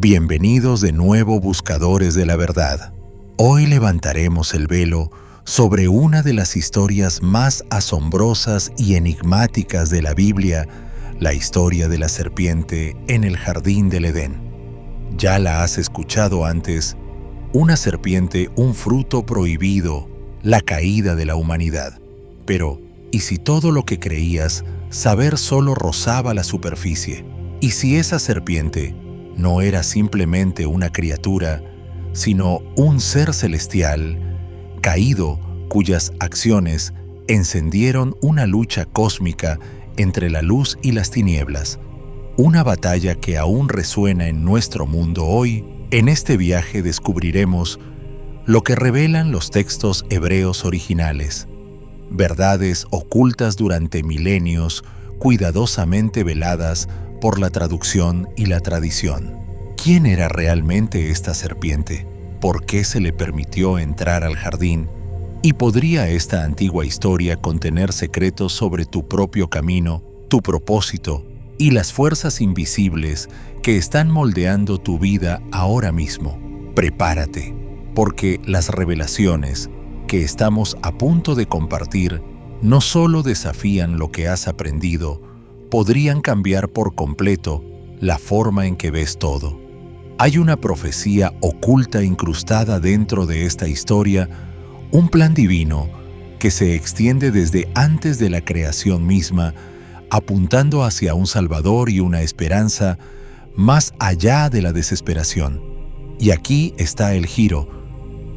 Bienvenidos de nuevo, buscadores de la verdad. Hoy levantaremos el velo sobre una de las historias más asombrosas y enigmáticas de la Biblia, la historia de la serpiente en el jardín del Edén. Ya la has escuchado antes: una serpiente, un fruto prohibido, la caída de la humanidad. Pero, ¿y si todo lo que creías saber solo rozaba la superficie? ¿Y si esa serpiente no era simplemente una criatura, sino un ser celestial, caído, cuyas acciones encendieron una lucha cósmica entre la luz y las tinieblas? Una batalla que aún resuena en nuestro mundo hoy. En este viaje descubriremos lo que revelan los textos hebreos originales, verdades ocultas durante milenios, cuidadosamente veladas por la traducción y la tradición. ¿Quién era realmente esta serpiente? ¿Por qué se le permitió entrar al jardín? ¿Y podría esta antigua historia contener secretos sobre tu propio camino, tu propósito y las fuerzas invisibles que están moldeando tu vida ahora mismo? Prepárate, porque las revelaciones que estamos a punto de compartir no solo desafían lo que has aprendido, podrían cambiar por completo la forma en que ves todo. Hay una profecía oculta incrustada dentro de esta historia, un plan divino que se extiende desde antes de la creación misma, apuntando hacia un Salvador y una esperanza más allá de la desesperación. Y aquí está el giro.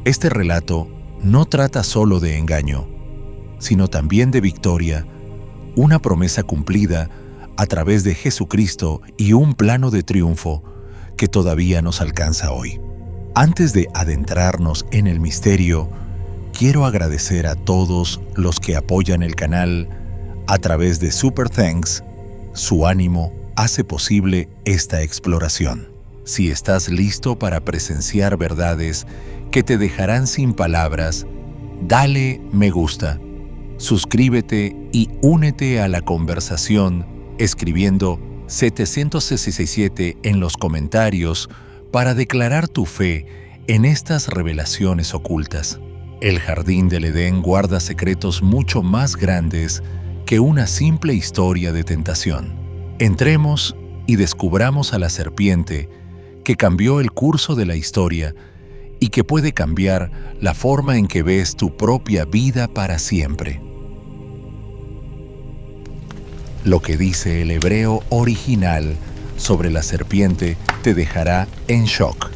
Este relato no trata solo de engaño, sino también de victoria, una promesa cumplida a través de Jesucristo y un plano de triunfo que todavía nos alcanza hoy. Antes de adentrarnos en el misterio, quiero agradecer a todos los que apoyan el canal a través de Super Thanks. Su ánimo hace posible esta exploración. Si estás listo para presenciar verdades que te dejarán sin palabras, dale me gusta, suscríbete y únete a la conversación escribiendo 767 en los comentarios para declarar tu fe en estas revelaciones ocultas. El jardín del Edén guarda secretos mucho más grandes que una simple historia de tentación. Entremos y descubramos a la serpiente que cambió el curso de la historia y que puede cambiar la forma en que ves tu propia vida para siempre. Lo que dice el hebreo original sobre la serpiente te dejará en shock.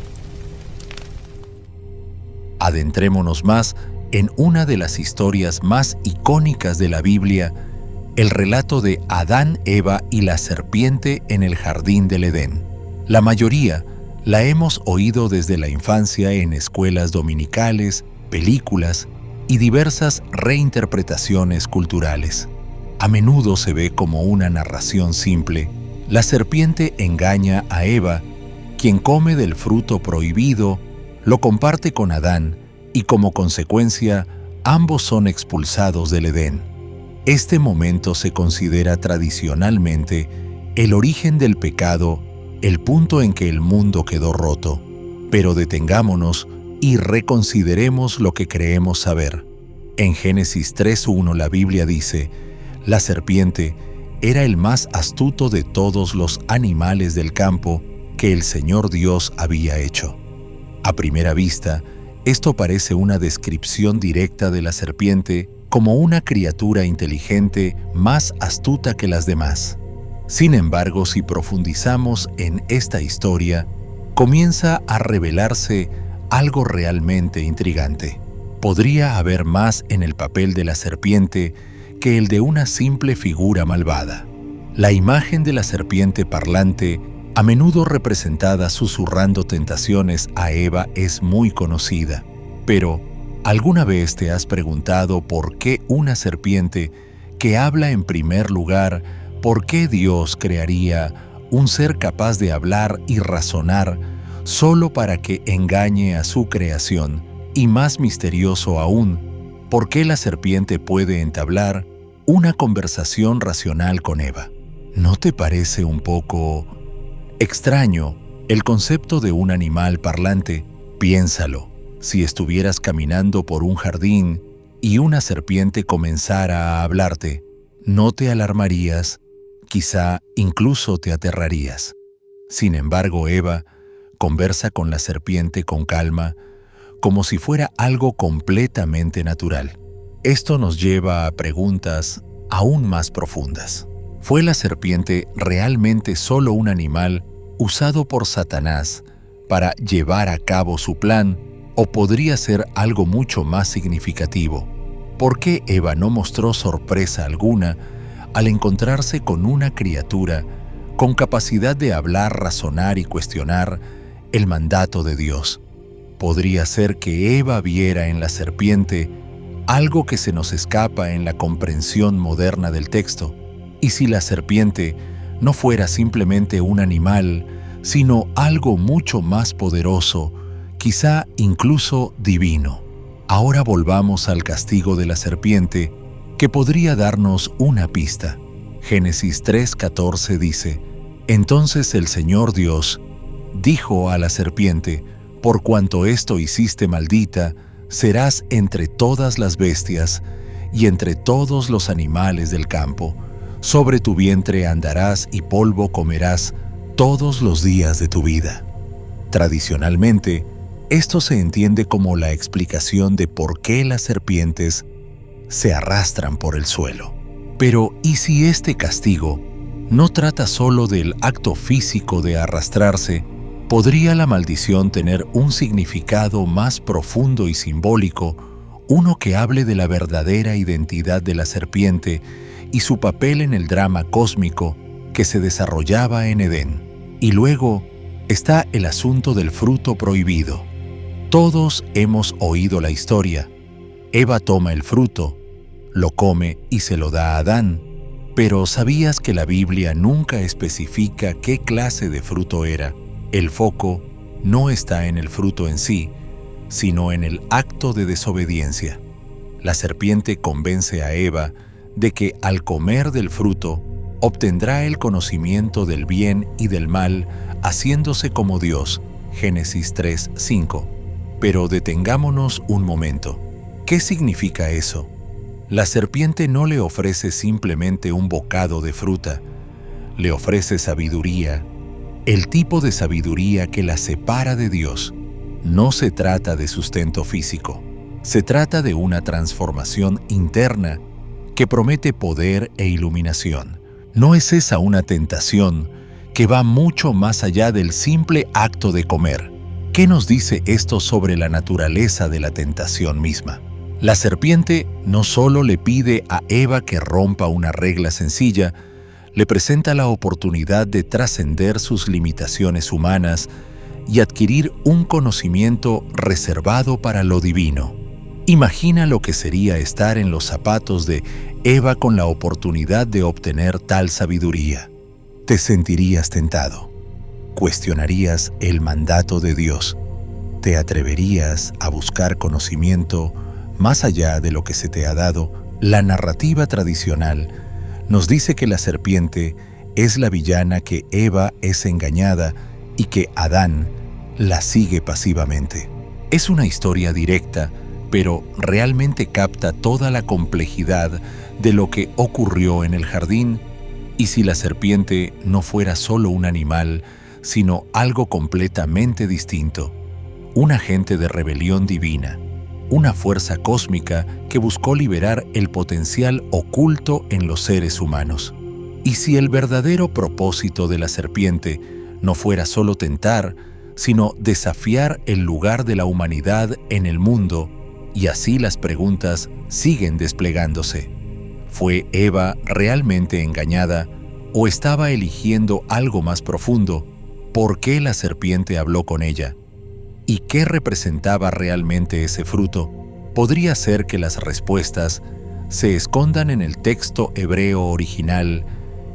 Adentrémonos más en una de las historias más icónicas de la Biblia, el relato de Adán, Eva y la serpiente en el jardín del Edén. La mayoría la hemos oído desde la infancia en escuelas dominicales, películas y diversas reinterpretaciones culturales. A menudo se ve como una narración simple. La serpiente engaña a Eva, quien come del fruto prohibido, lo comparte con Adán y como consecuencia ambos son expulsados del Edén. Este momento se considera tradicionalmente el origen del pecado, el punto en que el mundo quedó roto. Pero detengámonos y reconsideremos lo que creemos saber. En Génesis 3:1 la Biblia dice: la serpiente era el más astuto de todos los animales del campo que el Señor Dios había hecho. A primera vista, esto parece una descripción directa de la serpiente como una criatura inteligente más astuta que las demás. Sin embargo, si profundizamos en esta historia, comienza a revelarse algo realmente intrigante. Podría haber más en el papel de la serpiente que el de una simple figura malvada. La imagen de la serpiente parlante, a menudo representada susurrando tentaciones a Eva, es muy conocida. Pero, ¿alguna vez te has preguntado por qué una serpiente que habla en primer lugar? ¿Por qué Dios crearía un ser capaz de hablar y razonar solo para que engañe a su creación? Y más misterioso aún, ¿por qué la serpiente puede entablar una conversación racional con Eva? ¿No te parece un poco extraño El concepto de un animal parlante, piénsalo, si estuvieras caminando por un jardín y una serpiente comenzara a hablarte, no te alarmarías, quizá incluso te aterrarías. Sin embargo, Eva conversa con la serpiente con calma, como si fuera algo completamente natural. Esto nos lleva a preguntas aún más profundas. ¿Fue la serpiente realmente solo un animal usado por Satanás para llevar a cabo su plan, o podría ser algo mucho más significativo? ¿Por qué Eva no mostró sorpresa alguna al encontrarse con una criatura con capacidad de hablar, razonar y cuestionar el mandato de Dios? Podría ser que Eva viera en la serpiente algo que se nos escapa en la comprensión moderna del texto. Y si la serpiente no fuera simplemente un animal, sino algo mucho más poderoso, quizá incluso divino. Ahora volvamos al castigo de la serpiente, que podría darnos una pista. Génesis 3:14 dice: Entonces el Señor Dios dijo a la serpiente: Por cuanto esto hiciste maldita, serás entre todas las bestias y entre todos los animales del campo. Sobre tu vientre andarás y polvo comerás todos los días de tu vida. Tradicionalmente, esto se entiende como la explicación de por qué las serpientes se arrastran por el suelo. Pero, ¿y si este castigo no trata solo del acto físico de arrastrarse? ¿Podría la maldición tener un significado más profundo y simbólico, uno que hable de la verdadera identidad de la serpiente y su papel en el drama cósmico que se desarrollaba en Edén? Y luego está el asunto del fruto prohibido. Todos hemos oído la historia. Eva toma el fruto, lo come y se lo da a Adán. Pero ¿sabías que la Biblia nunca especifica qué clase de fruto era? El foco no está en el fruto en sí, sino en el acto de desobediencia. La serpiente convence a Eva de que al comer del fruto obtendrá el conocimiento del bien y del mal, haciéndose como Dios. Génesis 3:5. Pero detengámonos un momento. ¿Qué significa eso? La serpiente no le ofrece simplemente un bocado de fruta, le ofrece sabiduría, el tipo de sabiduría que la separa de Dios. No se trata de sustento físico, se trata de una transformación interna que promete poder e iluminación. ¿No es esa una tentación que va mucho más allá del simple acto de comer? ¿Qué nos dice esto sobre la naturaleza de la tentación misma? La serpiente no solo le pide a Eva que rompa una regla sencilla, le presenta la oportunidad de trascender sus limitaciones humanas y adquirir un conocimiento reservado para lo divino. Imagina lo que sería estar en los zapatos de Eva con la oportunidad de obtener tal sabiduría. Te sentirías tentado. Cuestionarías el mandato de Dios. Te atreverías a buscar conocimiento más allá de lo que se te ha dado. La narrativa tradicional nos dice que la serpiente es la villana, que Eva es engañada y que Adán la sigue pasivamente. Es una historia directa, pero realmente capta toda la complejidad de lo que ocurrió en el jardín. Y si la serpiente no fuera solo un animal, sino algo completamente distinto, un agente de rebelión divina, una fuerza cósmica que buscó liberar el potencial oculto en los seres humanos. Y si el verdadero propósito de la serpiente no fuera solo tentar, sino desafiar el lugar de la humanidad en el mundo, y así las preguntas siguen desplegándose. ¿Fue Eva realmente engañada o estaba eligiendo algo más profundo? ¿Por qué la serpiente habló con ella? ¿Y qué representaba realmente ese fruto? Podría ser que las respuestas se escondan en el texto hebreo original,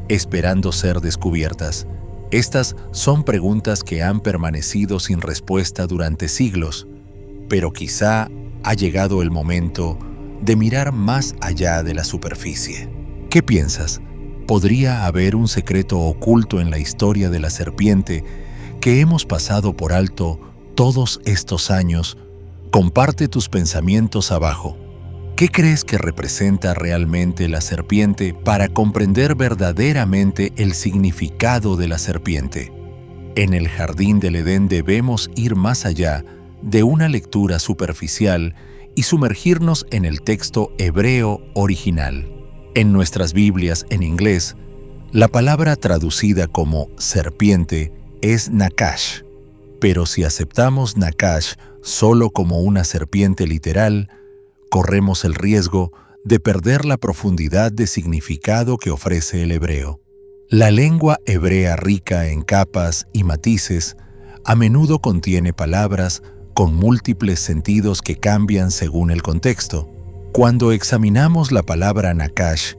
esperando ser descubiertas. Estas son preguntas que han permanecido sin respuesta durante siglos, pero quizá ha llegado el momento de mirar más allá de la superficie. ¿Qué piensas? ¿Podría haber un secreto oculto en la historia de la serpiente que hemos pasado por alto todos estos años, comparte tus pensamientos abajo. ¿Qué crees que representa realmente la serpiente para comprender verdaderamente el significado de la serpiente? En el jardín del Edén debemos ir más allá de una lectura superficial y sumergirnos en el texto hebreo original. En nuestras Biblias en inglés, la palabra traducida como serpiente es nakash, pero si aceptamos nakash solo como una serpiente literal, corremos el riesgo de perder la profundidad de significado que ofrece el hebreo. La lengua hebrea rica en capas y matices a menudo contiene palabras con múltiples sentidos que cambian según el contexto. Cuando examinamos la palabra nakash,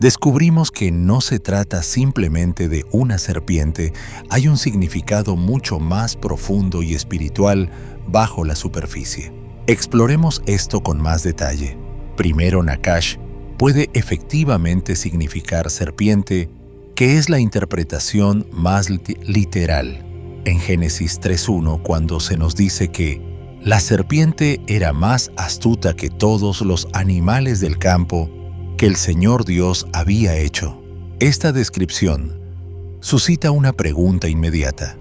descubrimos que no se trata simplemente de una serpiente, hay un significado mucho más profundo y espiritual bajo la superficie. Exploremos esto con más detalle. Primero, nakash puede efectivamente significar serpiente, que es la interpretación más literal. En Génesis 3:1, cuando se nos dice que la serpiente era más astuta que todos los animales del campo que el Señor Dios había hecho. Esta descripción suscita una pregunta inmediata.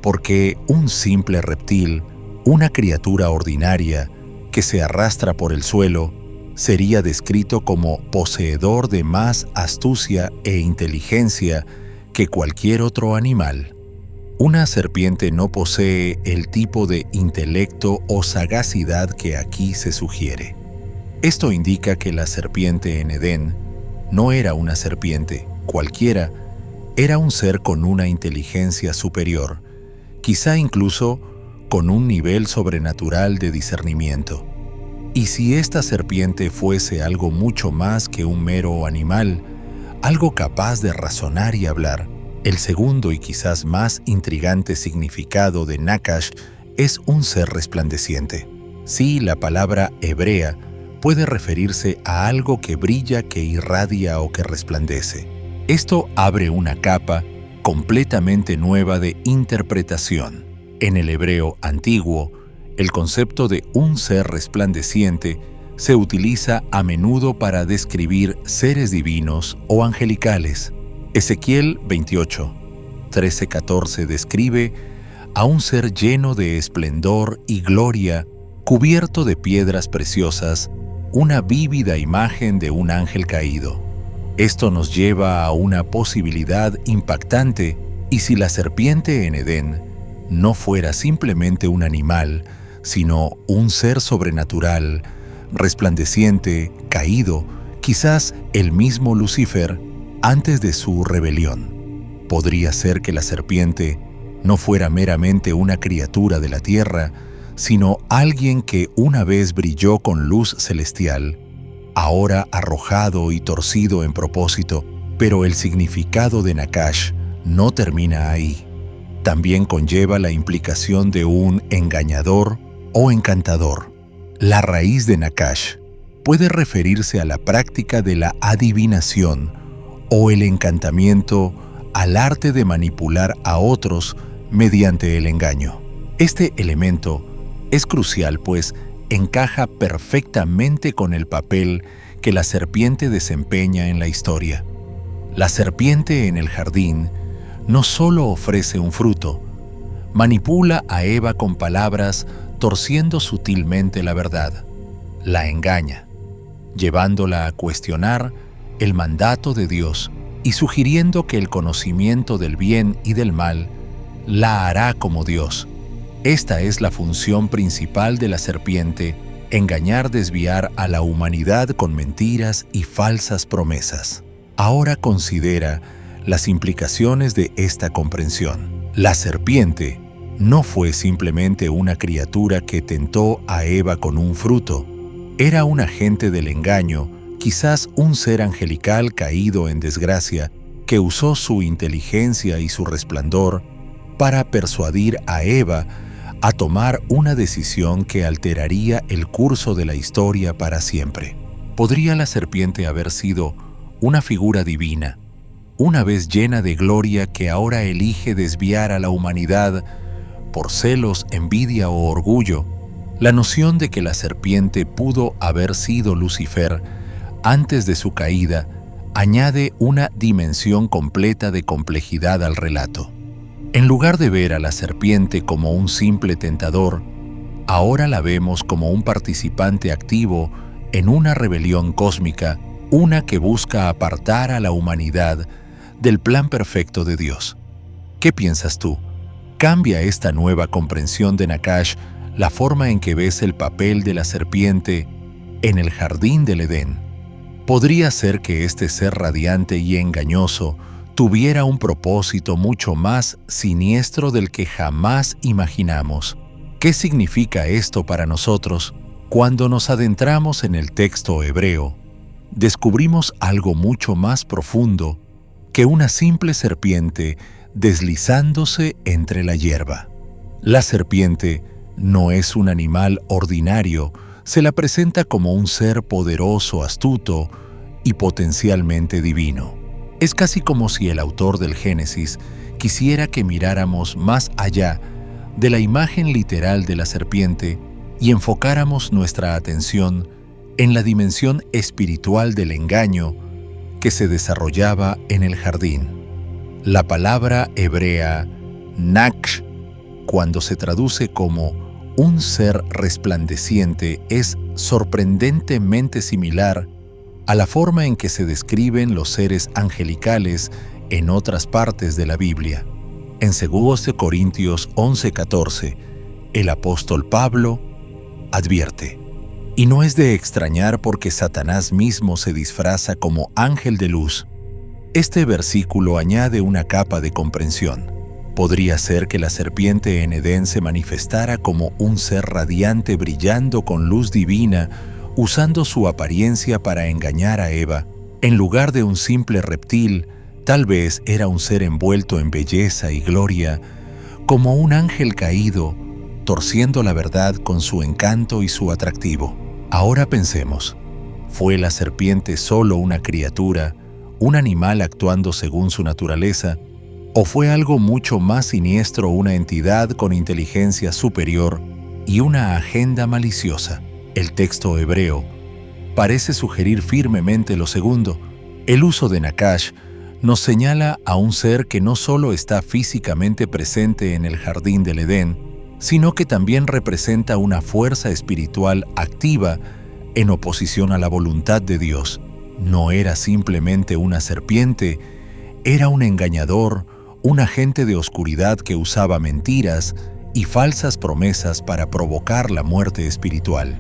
¿Por qué un simple reptil, una criatura ordinaria que se arrastra por el suelo, sería descrito como poseedor de más astucia e inteligencia que cualquier otro animal? Una serpiente no posee el tipo de intelecto o sagacidad que aquí se sugiere. Esto indica que la serpiente en Edén no era una serpiente cualquiera, era un ser con una inteligencia superior, quizá incluso con un nivel sobrenatural de discernimiento. Y si esta serpiente fuese algo mucho más que un mero animal, algo capaz de razonar y hablar, el segundo y quizás más intrigante significado de nakash es un ser resplandeciente. Sí, la palabra hebrea puede referirse a algo que brilla, que irradia o que resplandece. Esto abre una capa completamente nueva de interpretación. En el hebreo antiguo, el concepto de un ser resplandeciente se utiliza a menudo para describir seres divinos o angelicales. Ezequiel 28, 13-14 describe a un ser lleno de esplendor y gloria, cubierto de piedras preciosas, una vívida imagen de un ángel caído. Esto nos lleva a una posibilidad impactante, y si la serpiente en Edén no fuera simplemente un animal, sino un ser sobrenatural, resplandeciente, caído, quizás el mismo Lucifer antes de su rebelión. Podría ser que la serpiente no fuera meramente una criatura de la tierra, sino alguien que una vez brilló con luz celestial, ahora arrojado y torcido en propósito, pero el significado de nakash no termina ahí. También conlleva la implicación de un engañador o encantador. La raíz de nakash puede referirse a la práctica de la adivinación o el encantamiento, al arte de manipular a otros mediante el engaño. Este elemento es crucial, pues encaja perfectamente con el papel que la serpiente desempeña en la historia. La serpiente en el jardín no solo ofrece un fruto, manipula a Eva con palabras torciendo sutilmente la verdad, la engaña, llevándola a cuestionar el mandato de Dios y sugiriendo que el conocimiento del bien y del mal la hará como Dios. Esta es la función principal de la serpiente: engañar, desviar a la humanidad con mentiras y falsas promesas. Ahora considera las implicaciones de esta comprensión. La serpiente no fue simplemente una criatura que tentó a Eva con un fruto. Era un agente del engaño, quizás un ser angelical caído en desgracia, que usó su inteligencia y su resplandor para persuadir a Eva a tomar una decisión que alteraría el curso de la historia para siempre. ¿Podría la serpiente haber sido una figura divina, una vez llena de gloria que ahora elige desviar a la humanidad por celos, envidia o orgullo. La noción de que la serpiente pudo haber sido Lucifer antes de su caída añade una dimensión completa de complejidad al relato. En lugar de ver a la serpiente como un simple tentador, ahora la vemos como un participante activo en una rebelión cósmica, una que busca apartar a la humanidad del plan perfecto de Dios. ¿Qué piensas tú? ¿Cambia esta nueva comprensión de Nakash la forma en que ves el papel de la serpiente en el jardín del Edén? ¿Podría ser que este ser radiante y engañoso tuviera un propósito mucho más siniestro del que jamás imaginamos? ¿Qué significa esto para nosotros? Cuando nos adentramos en el texto hebreo, descubrimos algo mucho más profundo que una simple serpiente deslizándose entre la hierba. La serpiente no es un animal ordinario, se la presenta como un ser poderoso, astuto y potencialmente divino. Es casi como si el autor del Génesis quisiera que miráramos más allá de la imagen literal de la serpiente y enfocáramos nuestra atención en la dimensión espiritual del engaño que se desarrollaba en el jardín. La palabra hebrea Naksh, cuando se traduce como un ser resplandeciente, es sorprendentemente similar a la forma en que se describen los seres angelicales en otras partes de la Biblia. En 2 Corintios 11:14, el apóstol Pablo advierte: y no es de extrañar porque Satanás mismo se disfraza como ángel de luz. Este versículo añade una capa de comprensión. Podría ser que la serpiente en Edén se manifestara como un ser radiante brillando con luz divina, usando su apariencia para engañar a Eva. En lugar de un simple reptil, tal vez era un ser envuelto en belleza y gloria, como un ángel caído, torciendo la verdad con su encanto y su atractivo. Ahora pensemos, ¿fue la serpiente solo una criatura, un animal actuando según su naturaleza, o fue algo mucho más siniestro, una entidad con inteligencia superior y una agenda maliciosa? El texto hebreo parece sugerir firmemente lo segundo. El uso de Nakash nos señala a un ser que no solo está físicamente presente en el jardín del Edén, sino que también representa una fuerza espiritual activa en oposición a la voluntad de Dios. No era simplemente una serpiente, era un engañador, un agente de oscuridad que usaba mentiras y falsas promesas para provocar la muerte espiritual.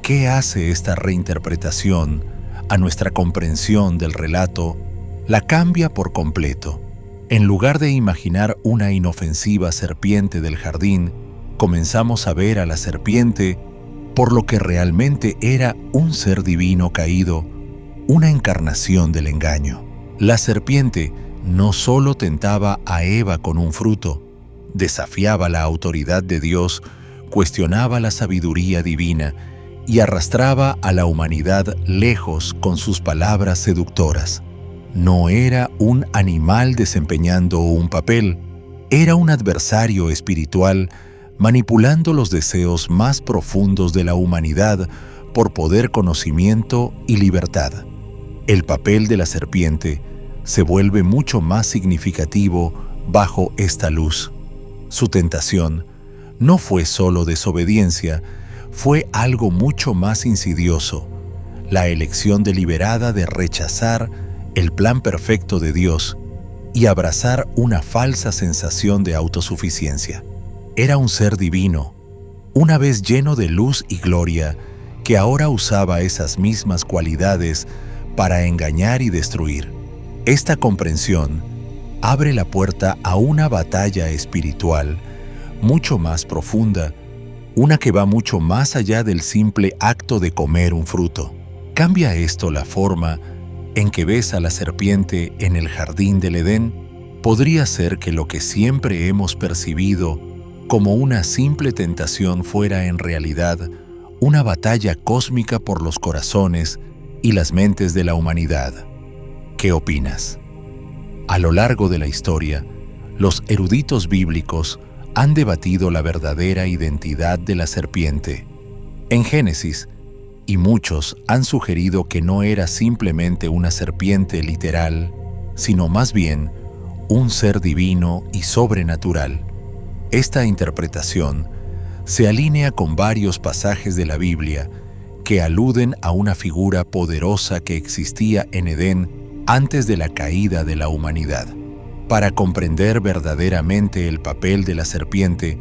¿Qué hace esta reinterpretación a nuestra comprensión del relato? La cambia por completo. En lugar de imaginar una inofensiva serpiente del jardín, comenzamos a ver a la serpiente por lo que realmente era un ser divino caído, una encarnación del engaño. La serpiente no solo tentaba a Eva con un fruto, desafiaba la autoridad de Dios, cuestionaba la sabiduría divina y arrastraba a la humanidad lejos con sus palabras seductoras. No era un animal desempeñando un papel, era un adversario espiritual manipulando los deseos más profundos de la humanidad por poder, conocimiento y libertad. El papel de la serpiente se vuelve mucho más significativo bajo esta luz. Su tentación no fue solo desobediencia, fue algo mucho más insidioso, la elección deliberada de rechazar el plan perfecto de Dios y abrazar una falsa sensación de autosuficiencia. Era un ser divino, una vez lleno de luz y gloria, que ahora usaba esas mismas cualidades para engañar y destruir. Esta comprensión abre la puerta a una batalla espiritual mucho más profunda, una que va mucho más allá del simple acto de comer un fruto. ¿Cambia esto la forma en que ves a la serpiente en el jardín del Edén? Podría ser que lo que siempre hemos percibido como una simple tentación fuera en realidad una batalla cósmica por los corazones y las mentes de la humanidad. ¿Qué opinas? A lo largo de la historia, los eruditos bíblicos han debatido la verdadera identidad de la serpiente. En Génesis, y muchos han sugerido que no era simplemente una serpiente literal, sino más bien un ser divino y sobrenatural. Esta interpretación se alinea con varios pasajes de la Biblia que aluden a una figura poderosa que existía en Edén antes de la caída de la humanidad. Para comprender verdaderamente el papel de la serpiente,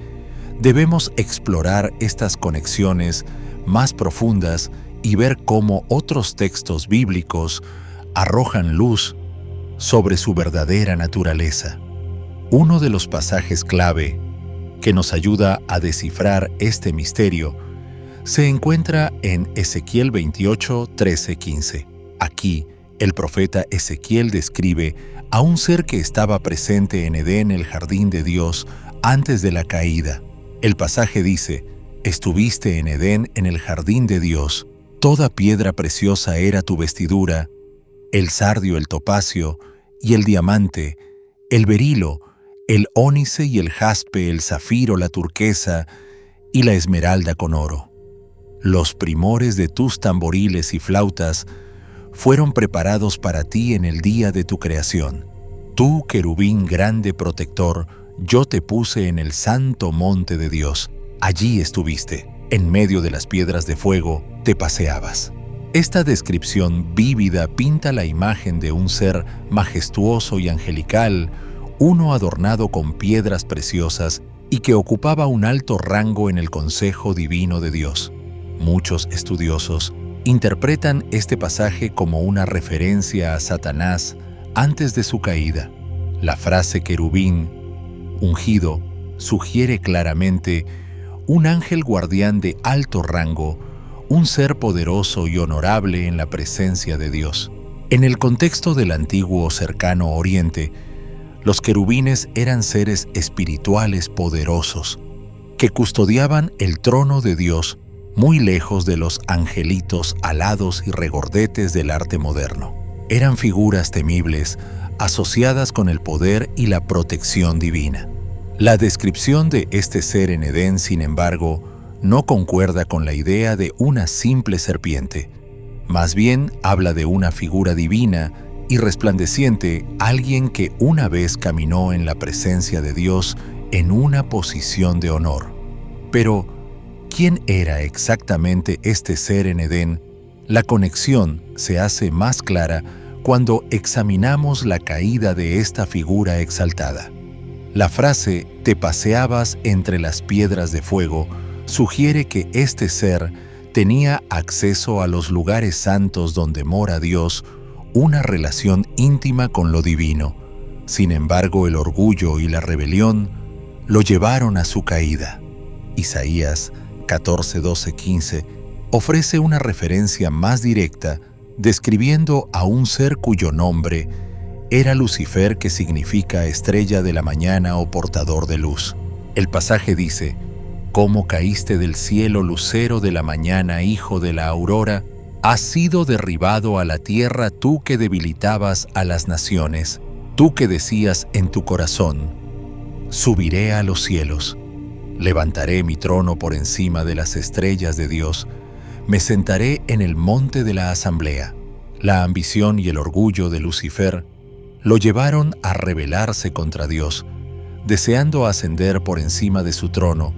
debemos explorar estas conexiones más profundas y ver cómo otros textos bíblicos arrojan luz sobre su verdadera naturaleza. Uno de los pasajes clave que nos ayuda a descifrar este misterio se encuentra en Ezequiel 28, 13, 15. Aquí, el profeta Ezequiel describe a un ser que estaba presente en Edén, el jardín de Dios, antes de la caída. El pasaje dice: «Estuviste en Edén, en el jardín de Dios. Toda piedra preciosa era tu vestidura, el sardio, el topacio y el diamante, el berilo, el ónice y el jaspe, el zafiro, la turquesa y la esmeralda con oro. Los primores de tus tamboriles y flautas fueron preparados para ti en el día de tu creación. Tú, querubín grande protector, yo te puse en el santo monte de Dios. Allí estuviste. En medio de las piedras de fuego te paseabas». Esta descripción vívida pinta la imagen de un ser majestuoso y angelical, uno adornado con piedras preciosas y que ocupaba un alto rango en el consejo divino de Dios. Muchos estudiosos interpretan este pasaje como una referencia a Satanás antes de su caída. La frase querubín ungido sugiere claramente un ángel guardián de alto rango, un ser poderoso y honorable en la presencia de Dios. En el contexto del antiguo cercano Oriente, los querubines eran seres espirituales poderosos que custodiaban el trono de Dios muy lejos de los angelitos alados y regordetes del arte moderno. Eran figuras temibles asociadas con el poder y la protección divina. La descripción de este ser en Edén, sin embargo, no concuerda con la idea de una simple serpiente. Más bien habla de una figura divina y resplandeciente, alguien que una vez caminó en la presencia de Dios en una posición de honor. Pero, ¿quién era exactamente este ser en Edén? La conexión se hace más clara cuando examinamos la caída de esta figura exaltada. La frase «te paseabas entre las piedras de fuego» sugiere que este ser tenía acceso a los lugares santos donde mora Dios, una relación íntima con lo divino. Sin embargo, el orgullo y la rebelión lo llevaron a su caída. Isaías 14, 12, 15 ofrece una referencia más directa, describiendo a un ser cuyo nombre era Lucifer, que significa estrella de la mañana o portador de luz. El pasaje dice: «Cómo caíste del cielo, lucero de la mañana, hijo de la aurora, has sido derribado a la tierra, tú que debilitabas a las naciones, tú que decías en tu corazón: subiré a los cielos, levantaré mi trono por encima de las estrellas de Dios, me sentaré en el monte de la asamblea». La ambición y el orgullo de Lucifer lo llevaron a rebelarse contra Dios, deseando ascender por encima de su trono,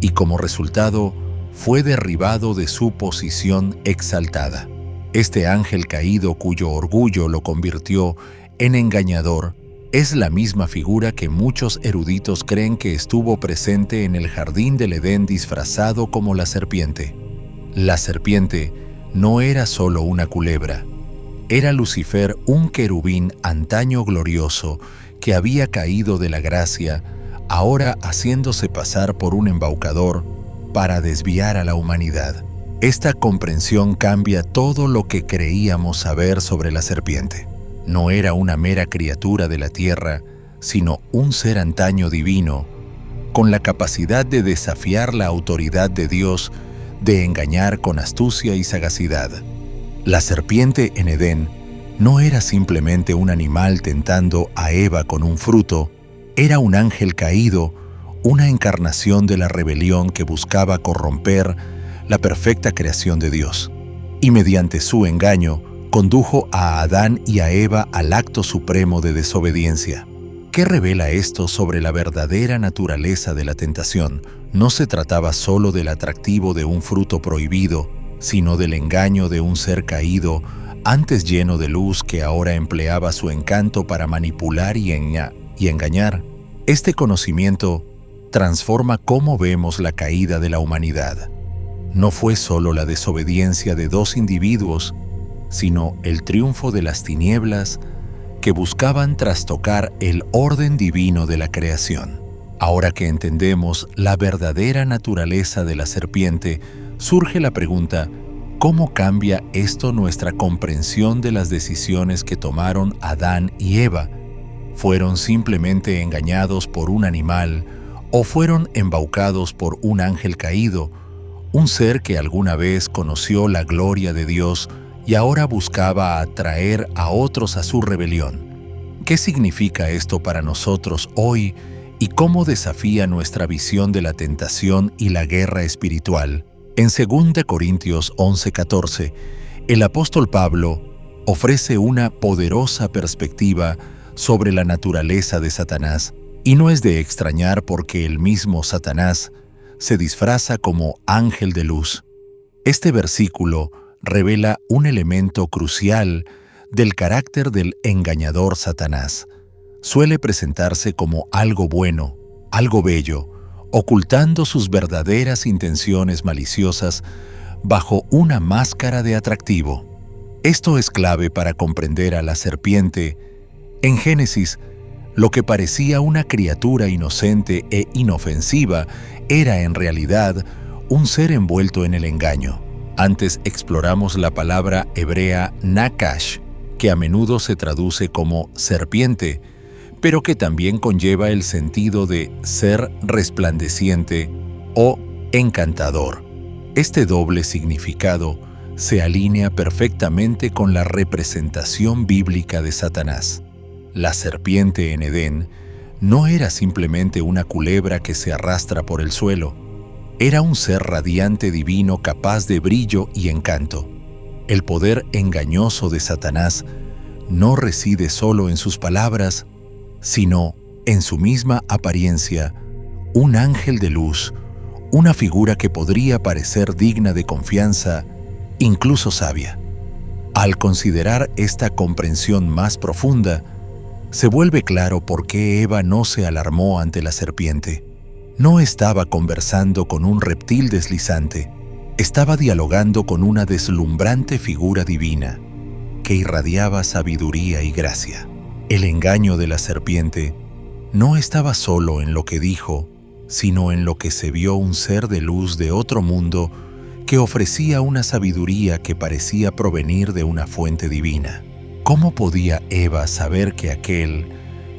y como resultado fue derribado de su posición exaltada. Este ángel caído, cuyo orgullo lo convirtió en engañador, es la misma figura que muchos eruditos creen que estuvo presente en el jardín del Edén disfrazado como la serpiente. La serpiente no era solo una culebra. Era Lucifer, un querubín antaño glorioso que había caído de la gracia, ahora haciéndose pasar por un embaucador para desviar a la humanidad. Esta comprensión cambia todo lo que creíamos saber sobre la serpiente. No era una mera criatura de la tierra, sino un ser antaño divino, con la capacidad de desafiar la autoridad de Dios, de engañar con astucia y sagacidad. La serpiente en Edén No era simplemente un animal tentando a Eva con un fruto, era un ángel caído, una encarnación de la rebelión que buscaba corromper la perfecta creación de Dios. Y mediante su engaño, condujo a Adán y a Eva al acto supremo de desobediencia. ¿Qué revela esto sobre la verdadera naturaleza de la tentación? No se trataba solo del atractivo de un fruto prohibido, sino del engaño de un ser caído, antes lleno de luz, que ahora empleaba su encanto para manipular y engañar. Este conocimiento transforma cómo vemos la caída de la humanidad. No fue solo la desobediencia de dos individuos, sino el triunfo de las tinieblas que buscaban trastocar el orden divino de la creación. Ahora que entendemos la verdadera naturaleza de la serpiente, surge la pregunta: ¿cómo cambia esto nuestra comprensión de las decisiones que tomaron Adán y Eva? ¿Fueron simplemente engañados por un animal o fueron embaucados por un ángel caído, un ser que alguna vez conoció la gloria de Dios y ahora buscaba atraer a otros a su rebelión? ¿Qué significa esto para nosotros hoy y cómo desafía nuestra visión de la tentación y la guerra espiritual? En 2 Corintios 11:14, el apóstol Pablo ofrece una poderosa perspectiva sobre la naturaleza de Satanás, y no es de extrañar porque el mismo Satanás se disfraza como ángel de luz. Este versículo revela un elemento crucial del carácter del engañador Satanás. Suele presentarse como algo bueno, algo bello, ocultando sus verdaderas intenciones maliciosas bajo una máscara de atractivo. Esto es clave para comprender a la serpiente. En Génesis, lo que parecía una criatura inocente e inofensiva era en realidad un ser envuelto en el engaño. Antes exploramos la palabra hebrea nakash, que a menudo se traduce como serpiente, pero que también conlleva el sentido de ser resplandeciente o encantador. Este doble significado se alinea perfectamente con la representación bíblica de Satanás. La serpiente en Edén no era simplemente una culebra que se arrastra por el suelo. Era un ser radiante divino capaz de brillo y encanto. El poder engañoso de Satanás no reside solo en sus palabras, sino en su misma apariencia, un ángel de luz, una figura que podría parecer digna de confianza, incluso sabia. Al considerar esta comprensión más profunda, se vuelve claro por qué Eva no se alarmó ante la serpiente. No estaba conversando con un reptil deslizante, estaba dialogando con una deslumbrante figura divina que irradiaba sabiduría y gracia. El engaño de la serpiente no estaba solo en lo que dijo, sino en lo que se vio un ser de luz de otro mundo que ofrecía una sabiduría que parecía provenir de una fuente divina. ¿Cómo podía Eva saber que aquel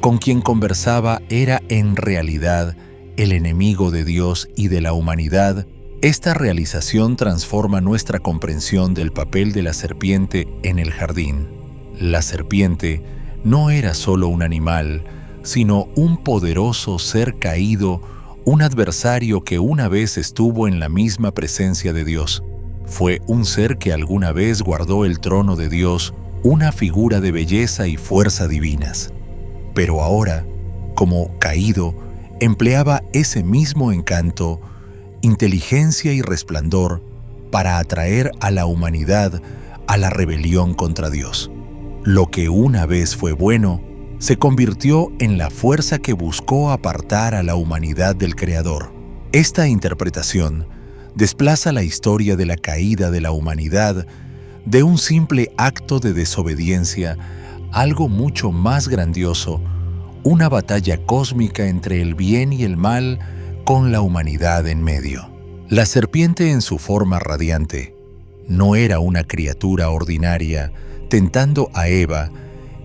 con quien conversaba era en realidad el enemigo de Dios y de la humanidad? Esta realización transforma nuestra comprensión del papel de la serpiente en el jardín. La serpiente no era solo un animal, sino un poderoso ser caído, un adversario que una vez estuvo en la misma presencia de Dios. Fue un ser que alguna vez guardó el trono de Dios, una figura de belleza y fuerza divinas. Pero ahora, como caído, empleaba ese mismo encanto, inteligencia y resplandor para atraer a la humanidad a la rebelión contra Dios. Lo que una vez fue bueno, se convirtió en la fuerza que buscó apartar a la humanidad del Creador. Esta interpretación desplaza la historia de la caída de la humanidad de un simple acto de desobediencia a algo mucho más grandioso, una batalla cósmica entre el bien y el mal con la humanidad en medio. La serpiente en su forma radiante no era una criatura ordinaria tentando a Eva,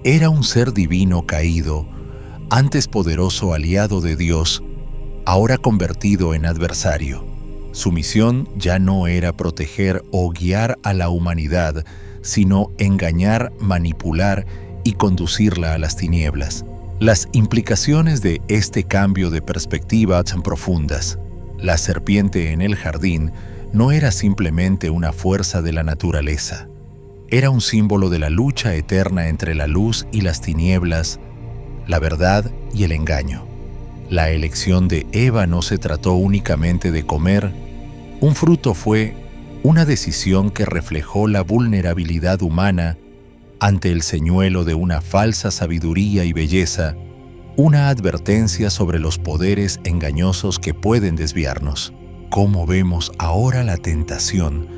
era un ser divino caído, antes poderoso aliado de Dios, ahora convertido en adversario. Su misión ya no era proteger o guiar a la humanidad, sino engañar, manipular y conducirla a las tinieblas. Las implicaciones de este cambio de perspectiva son profundas. La serpiente en el jardín no era simplemente una fuerza de la naturaleza. Era un símbolo de la lucha eterna entre la luz y las tinieblas, la verdad y el engaño. La elección de Eva no se trató únicamente de comer. Un fruto fue una decisión que reflejó la vulnerabilidad humana ante el señuelo de una falsa sabiduría y belleza, una advertencia sobre los poderes engañosos que pueden desviarnos. ¿Cómo vemos ahora la tentación,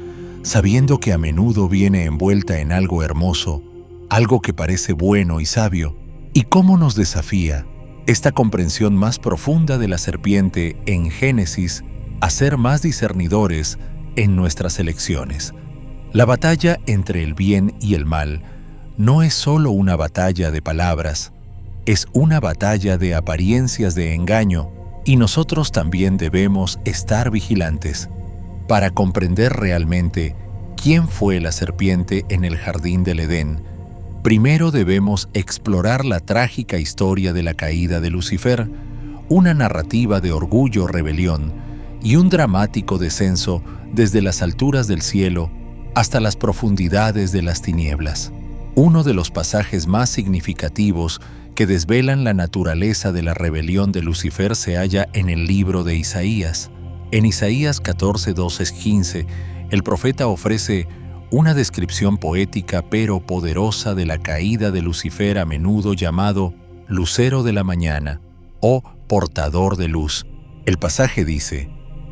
sabiendo que a menudo viene envuelta en algo hermoso, algo que parece bueno y sabio? ¿Y cómo nos desafía esta comprensión más profunda de la serpiente en Génesis a ser más discernidores en nuestras elecciones? La batalla entre el bien y el mal no es solo una batalla de palabras, es una batalla de apariencias de engaño, y nosotros también debemos estar vigilantes para comprender realmente quién fue la serpiente en el jardín del Edén. Primero debemos explorar la trágica historia de la caída de Lucifer, una narrativa de orgullo, rebelión y un dramático descenso desde las alturas del cielo hasta las profundidades de las tinieblas. Uno de los pasajes más significativos que desvelan la naturaleza de la rebelión de Lucifer se halla en el libro de Isaías. En Isaías 14, 12, 15, el profeta ofrece una descripción poética pero poderosa de la caída de Lucifer, a menudo llamado lucero de la mañana o portador de luz. El pasaje dice: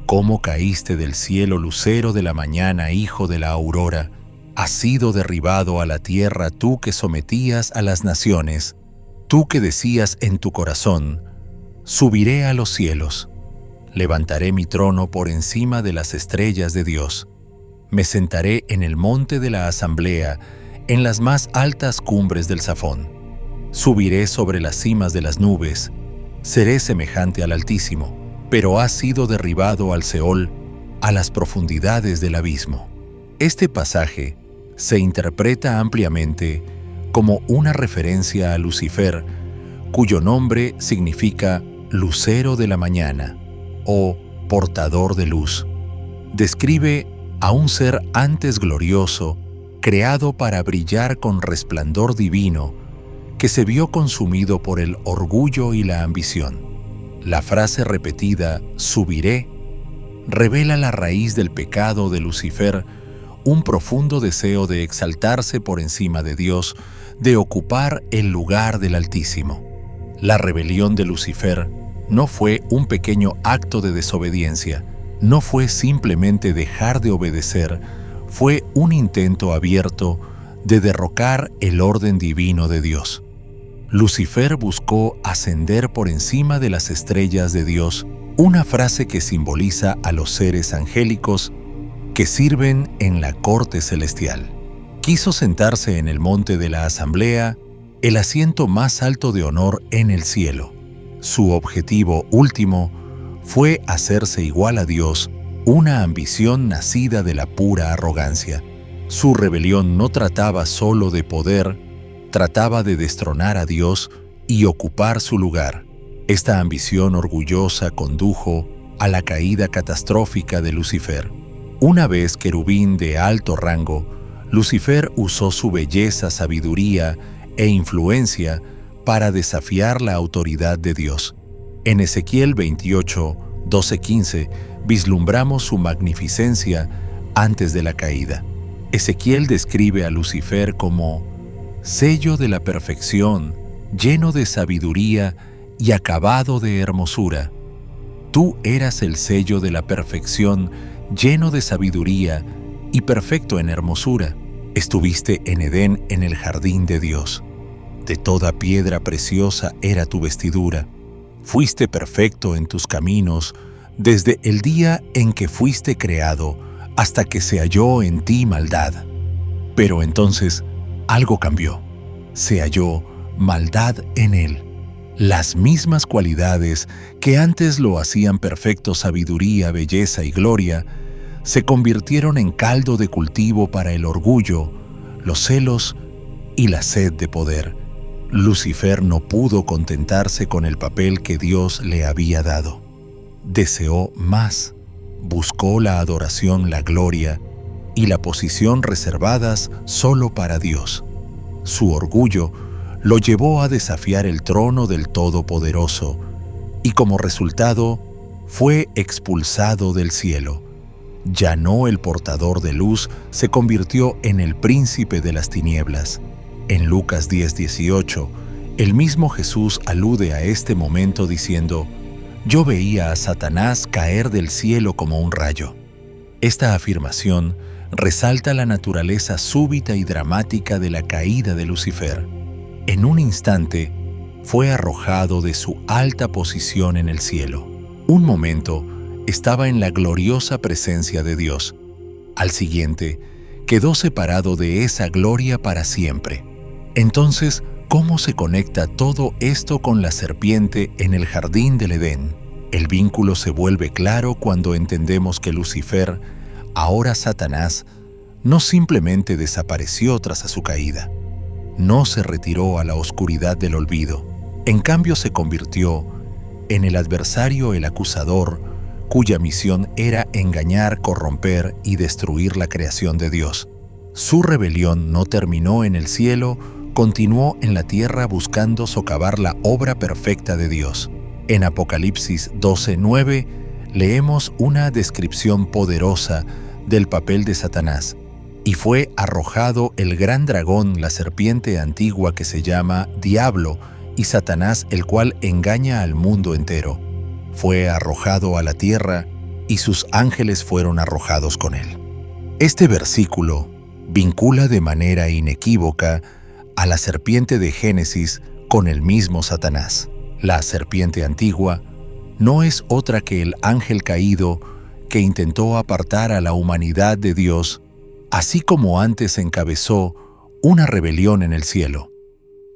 «¿Cómo caíste del cielo, lucero de la mañana, hijo de la aurora? Has sido derribado a la tierra, tú que sometías a las naciones, tú que decías en tu corazón: subiré a los cielos, levantaré mi trono por encima de las estrellas de Dios. Me sentaré en el monte de la asamblea, en las más altas cumbres del Zafón. Subiré sobre las cimas de las nubes, seré semejante al Altísimo, pero has sido derribado al Seol, a las profundidades del abismo». Este pasaje se interpreta ampliamente como una referencia a Lucifer, cuyo nombre significa lucero de la mañana o portador de luz. Describe a un ser antes glorioso, creado para brillar con resplandor divino, que se vio consumido por el orgullo y la ambición. La frase repetida, subiré, revela la raíz del pecado de Lucifer, un profundo deseo de exaltarse por encima de Dios, de ocupar el lugar del Altísimo. La rebelión de Lucifer no fue un pequeño acto de desobediencia, no fue simplemente dejar de obedecer, fue un intento abierto de derrocar el orden divino de Dios. Lucifer buscó ascender por encima de las estrellas de Dios, una frase que simboliza a los seres angélicos que sirven en la corte celestial. Quiso sentarse en el monte de la asamblea, el asiento más alto de honor en el cielo. Su objetivo último fue hacerse igual a Dios, una ambición nacida de la pura arrogancia. Su rebelión no trataba solo de poder, trataba de destronar a Dios y ocupar su lugar. Esta ambición orgullosa condujo a la caída catastrófica de Lucifer. Una vez querubín de alto rango, Lucifer usó su belleza, sabiduría e influencia para desafiar la autoridad de Dios. En Ezequiel 28, 12-15, vislumbramos su magnificencia antes de la caída. Ezequiel describe a Lucifer como sello de la perfección, lleno de sabiduría y acabado de hermosura. Tú eras el sello de la perfección, lleno de sabiduría y perfecto en hermosura. Estuviste en Edén, en el jardín de Dios. De toda piedra preciosa era tu vestidura. Fuiste perfecto en tus caminos, desde el día en que fuiste creado hasta que se halló en ti maldad. Pero entonces algo cambió. Se halló maldad en él. Las mismas cualidades que antes lo hacían perfecto, sabiduría, belleza y gloria, se convirtieron en caldo de cultivo para el orgullo, los celos y la sed de poder. Lucifer no pudo contentarse con el papel que Dios le había dado. Deseó más, buscó la adoración, la gloria y la posición reservadas solo para Dios. Su orgullo lo llevó a desafiar el trono del Todopoderoso y como resultado fue expulsado del cielo. Ya no el portador de luz se convirtió en el príncipe de las tinieblas. En Lucas 10:18, el mismo Jesús alude a este momento diciendo: «Yo veía a Satanás caer del cielo como un rayo». Esta afirmación resalta la naturaleza súbita y dramática de la caída de Lucifer. En un instante, fue arrojado de su alta posición en el cielo. Un momento, estaba en la gloriosa presencia de Dios. Al siguiente, quedó separado de esa gloria para siempre. Entonces, ¿cómo se conecta todo esto con la serpiente en el jardín del Edén? El vínculo se vuelve claro cuando entendemos que Lucifer, ahora Satanás, no simplemente desapareció tras su caída. No se retiró a la oscuridad del olvido. En cambio, se convirtió en el adversario, el acusador, cuya misión era engañar, corromper y destruir la creación de Dios. Su rebelión no terminó en el cielo, continuó en la tierra buscando socavar la obra perfecta de Dios. En Apocalipsis 12:9 leemos una descripción poderosa del papel de Satanás. Y fue arrojado el gran dragón, la serpiente antigua que se llama Diablo y Satanás, el cual engaña al mundo entero. Fue arrojado a la tierra y sus ángeles fueron arrojados con él. Este versículo vincula de manera inequívoca a la serpiente de Génesis con el mismo Satanás. La serpiente antigua no es otra que el ángel caído que intentó apartar a la humanidad de Dios, así como antes encabezó una rebelión en el cielo.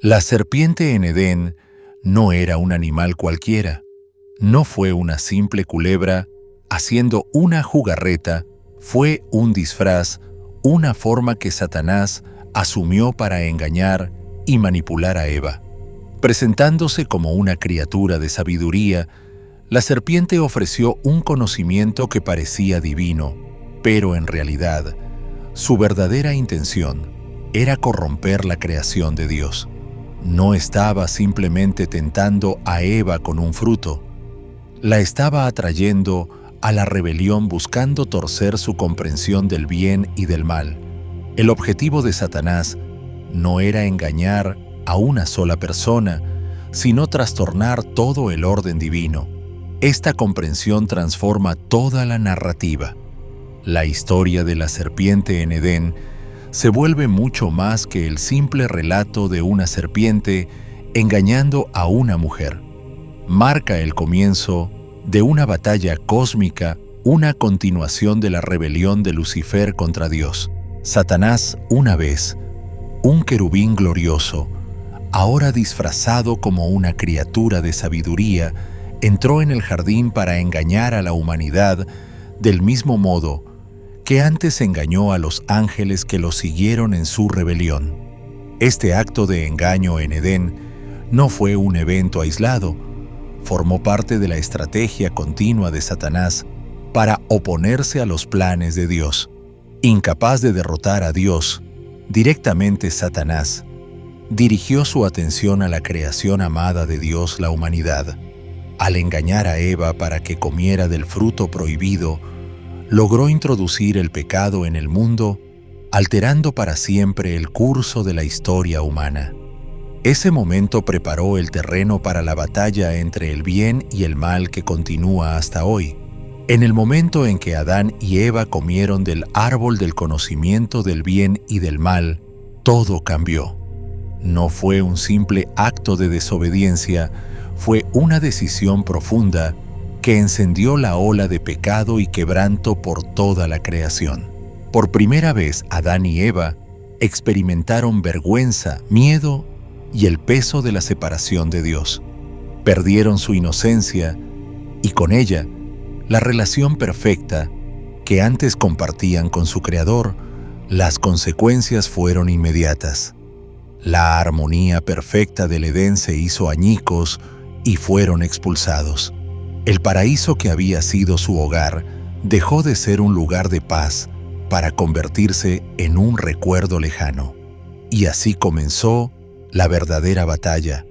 La serpiente en Edén no era un animal cualquiera, no fue una simple culebra haciendo una jugarreta, fue un disfraz, una forma que Satanás asumió para engañar y manipular a Eva. Presentándose como una criatura de sabiduría, la serpiente ofreció un conocimiento que parecía divino, pero en realidad, su verdadera intención era corromper la creación de Dios. No estaba simplemente tentando a Eva con un fruto, la estaba atrayendo a la rebelión buscando torcer su comprensión del bien y del mal. El objetivo de Satanás no era engañar a una sola persona, sino trastornar todo el orden divino. Esta comprensión transforma toda la narrativa. La historia de la serpiente en Edén se vuelve mucho más que el simple relato de una serpiente engañando a una mujer. Marca el comienzo de una batalla cósmica, una continuación de la rebelión de Lucifer contra Dios. Satanás, una vez, un querubín glorioso, ahora disfrazado como una criatura de sabiduría, entró en el jardín para engañar a la humanidad del mismo modo que antes engañó a los ángeles que lo siguieron en su rebelión. Este acto de engaño en Edén no fue un evento aislado, formó parte de la estrategia continua de Satanás para oponerse a los planes de Dios. Incapaz de derrotar a Dios, directamente Satanás dirigió su atención a la creación amada de Dios, la humanidad. Al engañar a Eva para que comiera del fruto prohibido, logró introducir el pecado en el mundo, alterando para siempre el curso de la historia humana. Ese momento preparó el terreno para la batalla entre el bien y el mal que continúa hasta hoy. En el momento en que Adán y Eva comieron del árbol del conocimiento del bien y del mal, todo cambió. No fue un simple acto de desobediencia, fue una decisión profunda que encendió la ola de pecado y quebranto por toda la creación. Por primera vez, Adán y Eva experimentaron vergüenza, miedo y el peso de la separación de Dios. Perdieron su inocencia y con ella la relación perfecta que antes compartían con su Creador, Las consecuencias fueron inmediatas. La armonía perfecta del Edén se hizo añicos y fueron expulsados. El paraíso que había sido su hogar dejó de ser un lugar de paz para convertirse en un recuerdo lejano. Y así comenzó la verdadera batalla,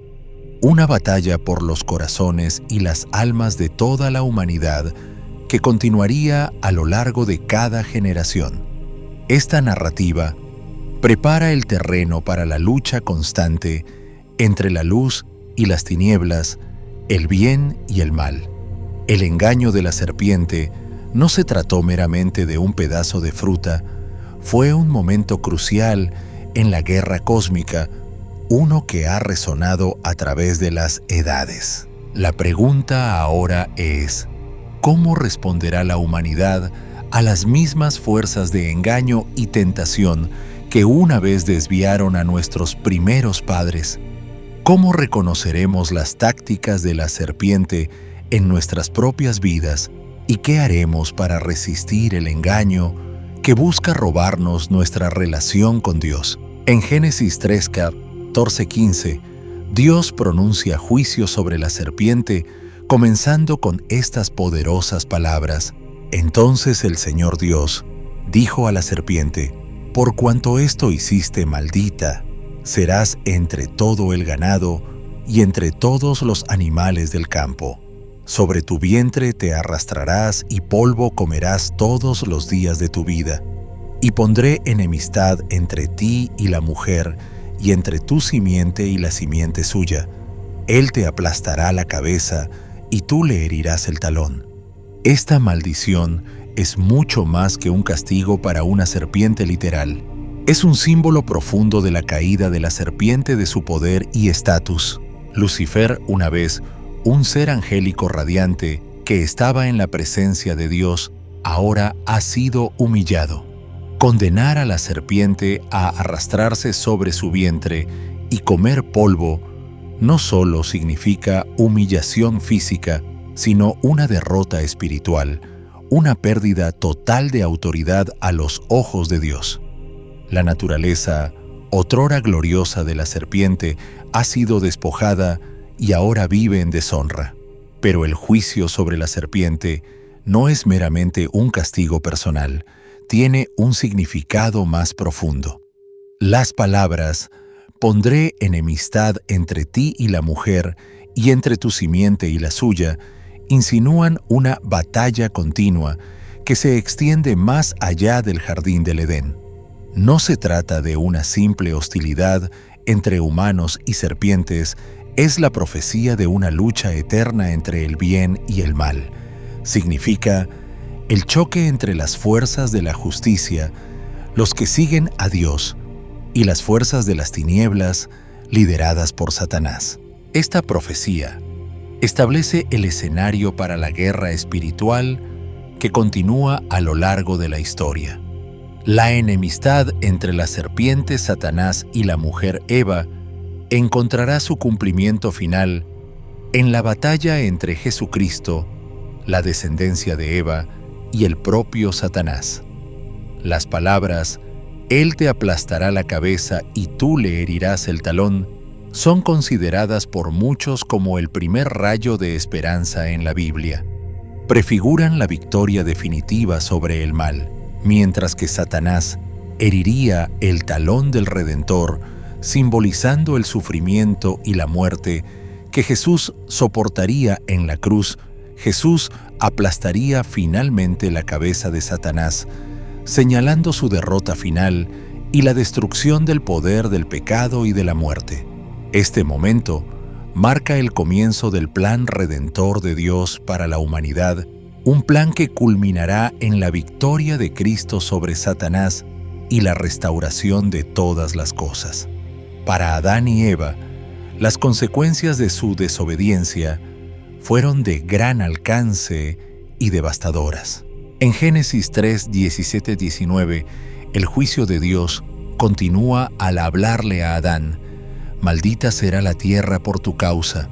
una batalla por los corazones y las almas de toda la humanidad que continuaría a lo largo de cada generación. Esta narrativa prepara el terreno para la lucha constante entre la luz y las tinieblas, el bien y el mal. El engaño de la serpiente no se trató meramente de un pedazo de fruta, fue un momento crucial en la guerra cósmica, uno que ha resonado a través de las edades. La pregunta ahora es, ¿cómo responderá la humanidad a las mismas fuerzas de engaño y tentación que una vez desviaron a nuestros primeros padres? ¿Cómo reconoceremos las tácticas de la serpiente en nuestras propias vidas y qué haremos para resistir el engaño que busca robarnos nuestra relación con Dios? En Génesis 3:14-15, Dios pronuncia juicio sobre la serpiente, comenzando con estas poderosas palabras. Entonces el Señor Dios dijo a la serpiente: por cuanto esto hiciste, maldita serás entre todo el ganado y entre todos los animales del campo. Sobre tu vientre te arrastrarás y polvo comerás todos los días de tu vida. Y pondré enemistad entre ti y la mujer, y entre tu simiente y la simiente suya. Él te aplastará la cabeza, y tú le herirás el talón. Esta maldición es mucho más que un castigo para una serpiente literal. Es un símbolo profundo de la caída de la serpiente de su poder y estatus. Lucifer, una vez, un ser angélico radiante que estaba en la presencia de Dios, ahora ha sido humillado. Condenar a la serpiente a arrastrarse sobre su vientre y comer polvo no solo significa humillación física, sino una derrota espiritual, una pérdida total de autoridad a los ojos de Dios. La naturaleza, otrora gloriosa de la serpiente, ha sido despojada y ahora vive en deshonra. Pero el juicio sobre la serpiente no es meramente un castigo personal, tiene un significado más profundo. Las palabras «pondré enemistad entre ti y la mujer, y entre tu simiente y la suya», insinúan una batalla continua que se extiende más allá del jardín del Edén. No se trata de una simple hostilidad entre humanos y serpientes, es la profecía de una lucha eterna entre el bien y el mal. Significa el choque entre las fuerzas de la justicia, los que siguen a Dios, y las fuerzas de las tinieblas, lideradas por Satanás. Esta profecía establece el escenario para la guerra espiritual que continúa a lo largo de la historia. La enemistad entre la serpiente Satanás y la mujer Eva encontrará su cumplimiento final en la batalla entre Jesucristo, la descendencia de Eva, y el propio Satanás. Las palabras «Él te aplastará la cabeza y tú le herirás el talón» son consideradas por muchos como el primer rayo de esperanza en la Biblia. Prefiguran la victoria definitiva sobre el mal, mientras que Satanás heriría el talón del Redentor, simbolizando el sufrimiento y la muerte que Jesús soportaría en la cruz. Jesús aplastaría finalmente la cabeza de Satanás, señalando su derrota final y la destrucción del poder del pecado y de la muerte. Este momento marca el comienzo del plan redentor de Dios para la humanidad, un plan que culminará en la victoria de Cristo sobre Satanás y la restauración de todas las cosas. Para Adán y Eva, las consecuencias de su desobediencia fueron de gran alcance y devastadoras. En Génesis 3:17-19, el juicio de Dios continúa al hablarle a Adán: «Maldita será la tierra por tu causa,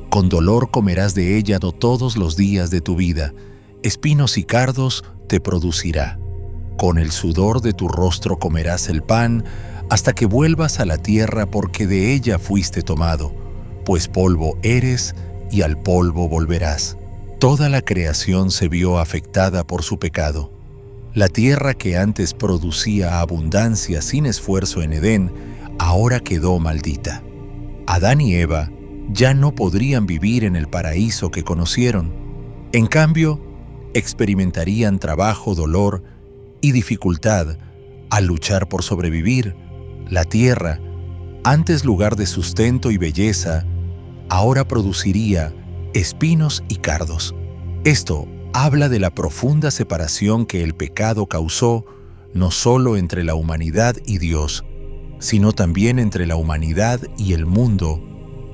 con dolor comerás de ella todos los días de tu vida, espinos y cardos te producirá. Con el sudor de tu rostro comerás el pan hasta que vuelvas a la tierra, porque de ella fuiste tomado, pues polvo eres y al polvo volverás. Toda la creación se vio afectada por su pecado. La tierra que antes producía abundancia sin esfuerzo en Edén, ahora quedó maldita. Adán y Eva ya no podrían vivir en el paraíso que conocieron. En cambio, experimentarían trabajo, dolor y dificultad al luchar por sobrevivir. La tierra, antes lugar de sustento y belleza, ahora produciría espinos y cardos. Esto habla de la profunda separación que el pecado causó, no solo entre la humanidad y Dios, sino también entre la humanidad y el mundo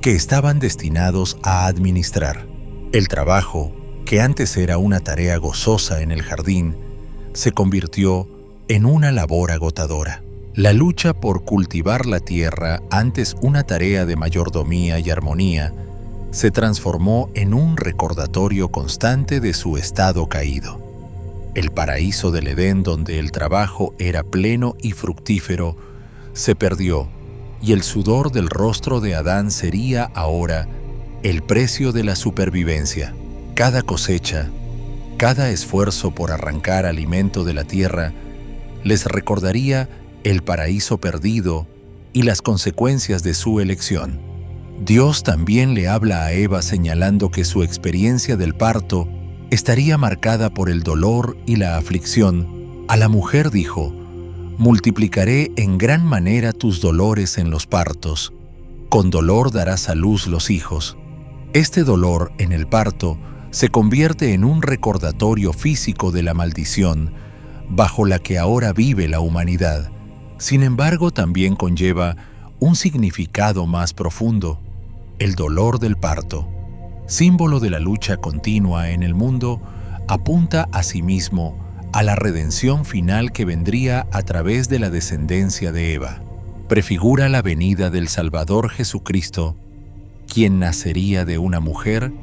que estaban destinados a administrar. El trabajo, que antes era una tarea gozosa en el jardín, se convirtió en una labor agotadora. La lucha por cultivar la tierra, antes una tarea de mayordomía y armonía, se transformó en un recordatorio constante de su estado caído. El paraíso del Edén, donde el trabajo era pleno y fructífero, se perdió, y el sudor del rostro de Adán sería ahora el precio de la supervivencia. Cada cosecha, cada esfuerzo por arrancar alimento de la tierra, les recordaría el paraíso perdido y las consecuencias de su elección. Dios también le habla a Eva señalando que su experiencia del parto estaría marcada por el dolor y la aflicción. A la mujer dijo: multiplicaré en gran manera tus dolores en los partos. Con dolor darás a luz los hijos. Este dolor en el parto se convierte en un recordatorio físico de la maldición bajo la que ahora vive la humanidad. Sin embargo, también conlleva un significado más profundo: el dolor del parto, símbolo de la lucha continua en el mundo, apunta asimismo a la redención final que vendría a través de la descendencia de Eva. Prefigura la venida del Salvador Jesucristo, quien nacería de una mujer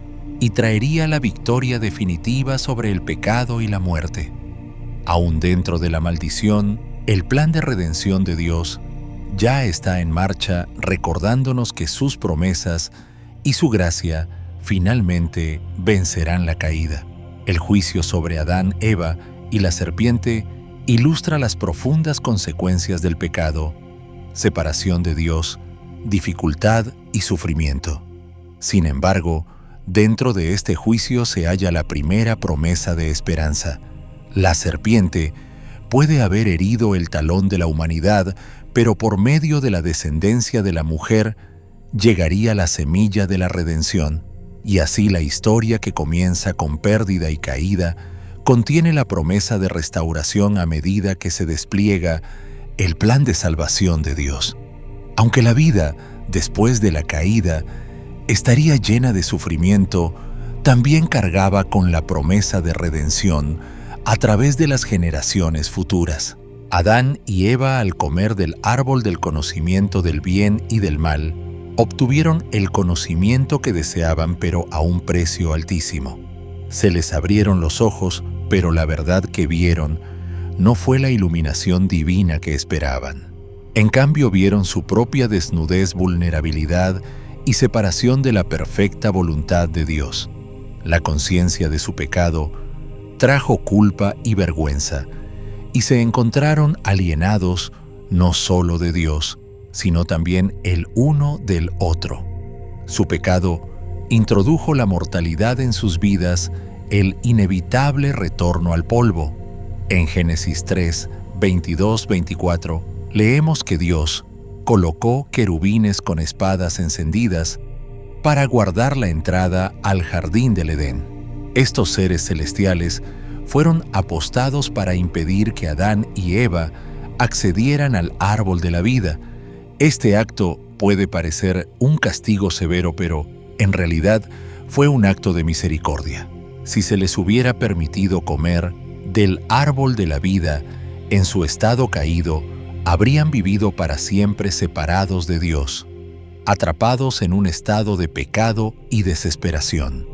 y traería la victoria definitiva sobre el pecado y la muerte. Aún dentro de la maldición, el plan de redención de Dios ya está en marcha, recordándonos que sus promesas y su gracia finalmente vencerán la caída. El juicio sobre Adán, Eva y la serpiente ilustra las profundas consecuencias del pecado: separación de Dios, dificultad y sufrimiento. Sin embargo, dentro de este juicio se halla la primera promesa de esperanza. La serpiente puede haber herido el talón de la humanidad, pero por medio de la descendencia de la mujer llegaría la semilla de la redención. Y así la historia, que comienza con pérdida y caída, contiene la promesa de restauración a medida que se despliega el plan de salvación de Dios. Aunque la vida, después de la caída, estaría llena de sufrimiento, también cargaba con la promesa de redención a través de las generaciones futuras. Adán y Eva, al comer del árbol del conocimiento del bien y del mal, obtuvieron el conocimiento que deseaban, pero a un precio altísimo. Se les abrieron los ojos, pero la verdad que vieron no fue la iluminación divina que esperaban. En cambio, vieron su propia desnudez, vulnerabilidad y separación de la perfecta voluntad de Dios. La conciencia de su pecado trajo culpa y vergüenza, y se encontraron alienados no solo de Dios, sino también el uno del otro. Su pecado introdujo la mortalidad en sus vidas, el inevitable retorno al polvo. En Génesis 3, 22-24, leemos que Dios colocó querubines con espadas encendidas para guardar la entrada al jardín del Edén. Estos seres celestiales fueron apostados para impedir que Adán y Eva accedieran al árbol de la vida. Este acto puede parecer un castigo severo, pero en realidad fue un acto de misericordia. Si se les hubiera permitido comer del árbol de la vida en su estado caído, habrían vivido para siempre separados de Dios, atrapados en un estado de pecado y desesperación.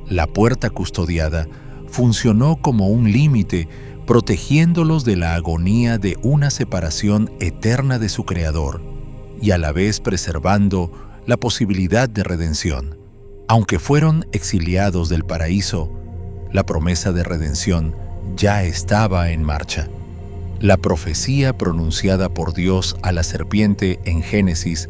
La puerta custodiada funcionó como un límite protegiéndolos de la agonía de una separación eterna de su Creador y a la vez preservando la posibilidad de redención. Aunque fueron exiliados del paraíso, la promesa de redención ya estaba en marcha. La profecía pronunciada por Dios a la serpiente en Génesis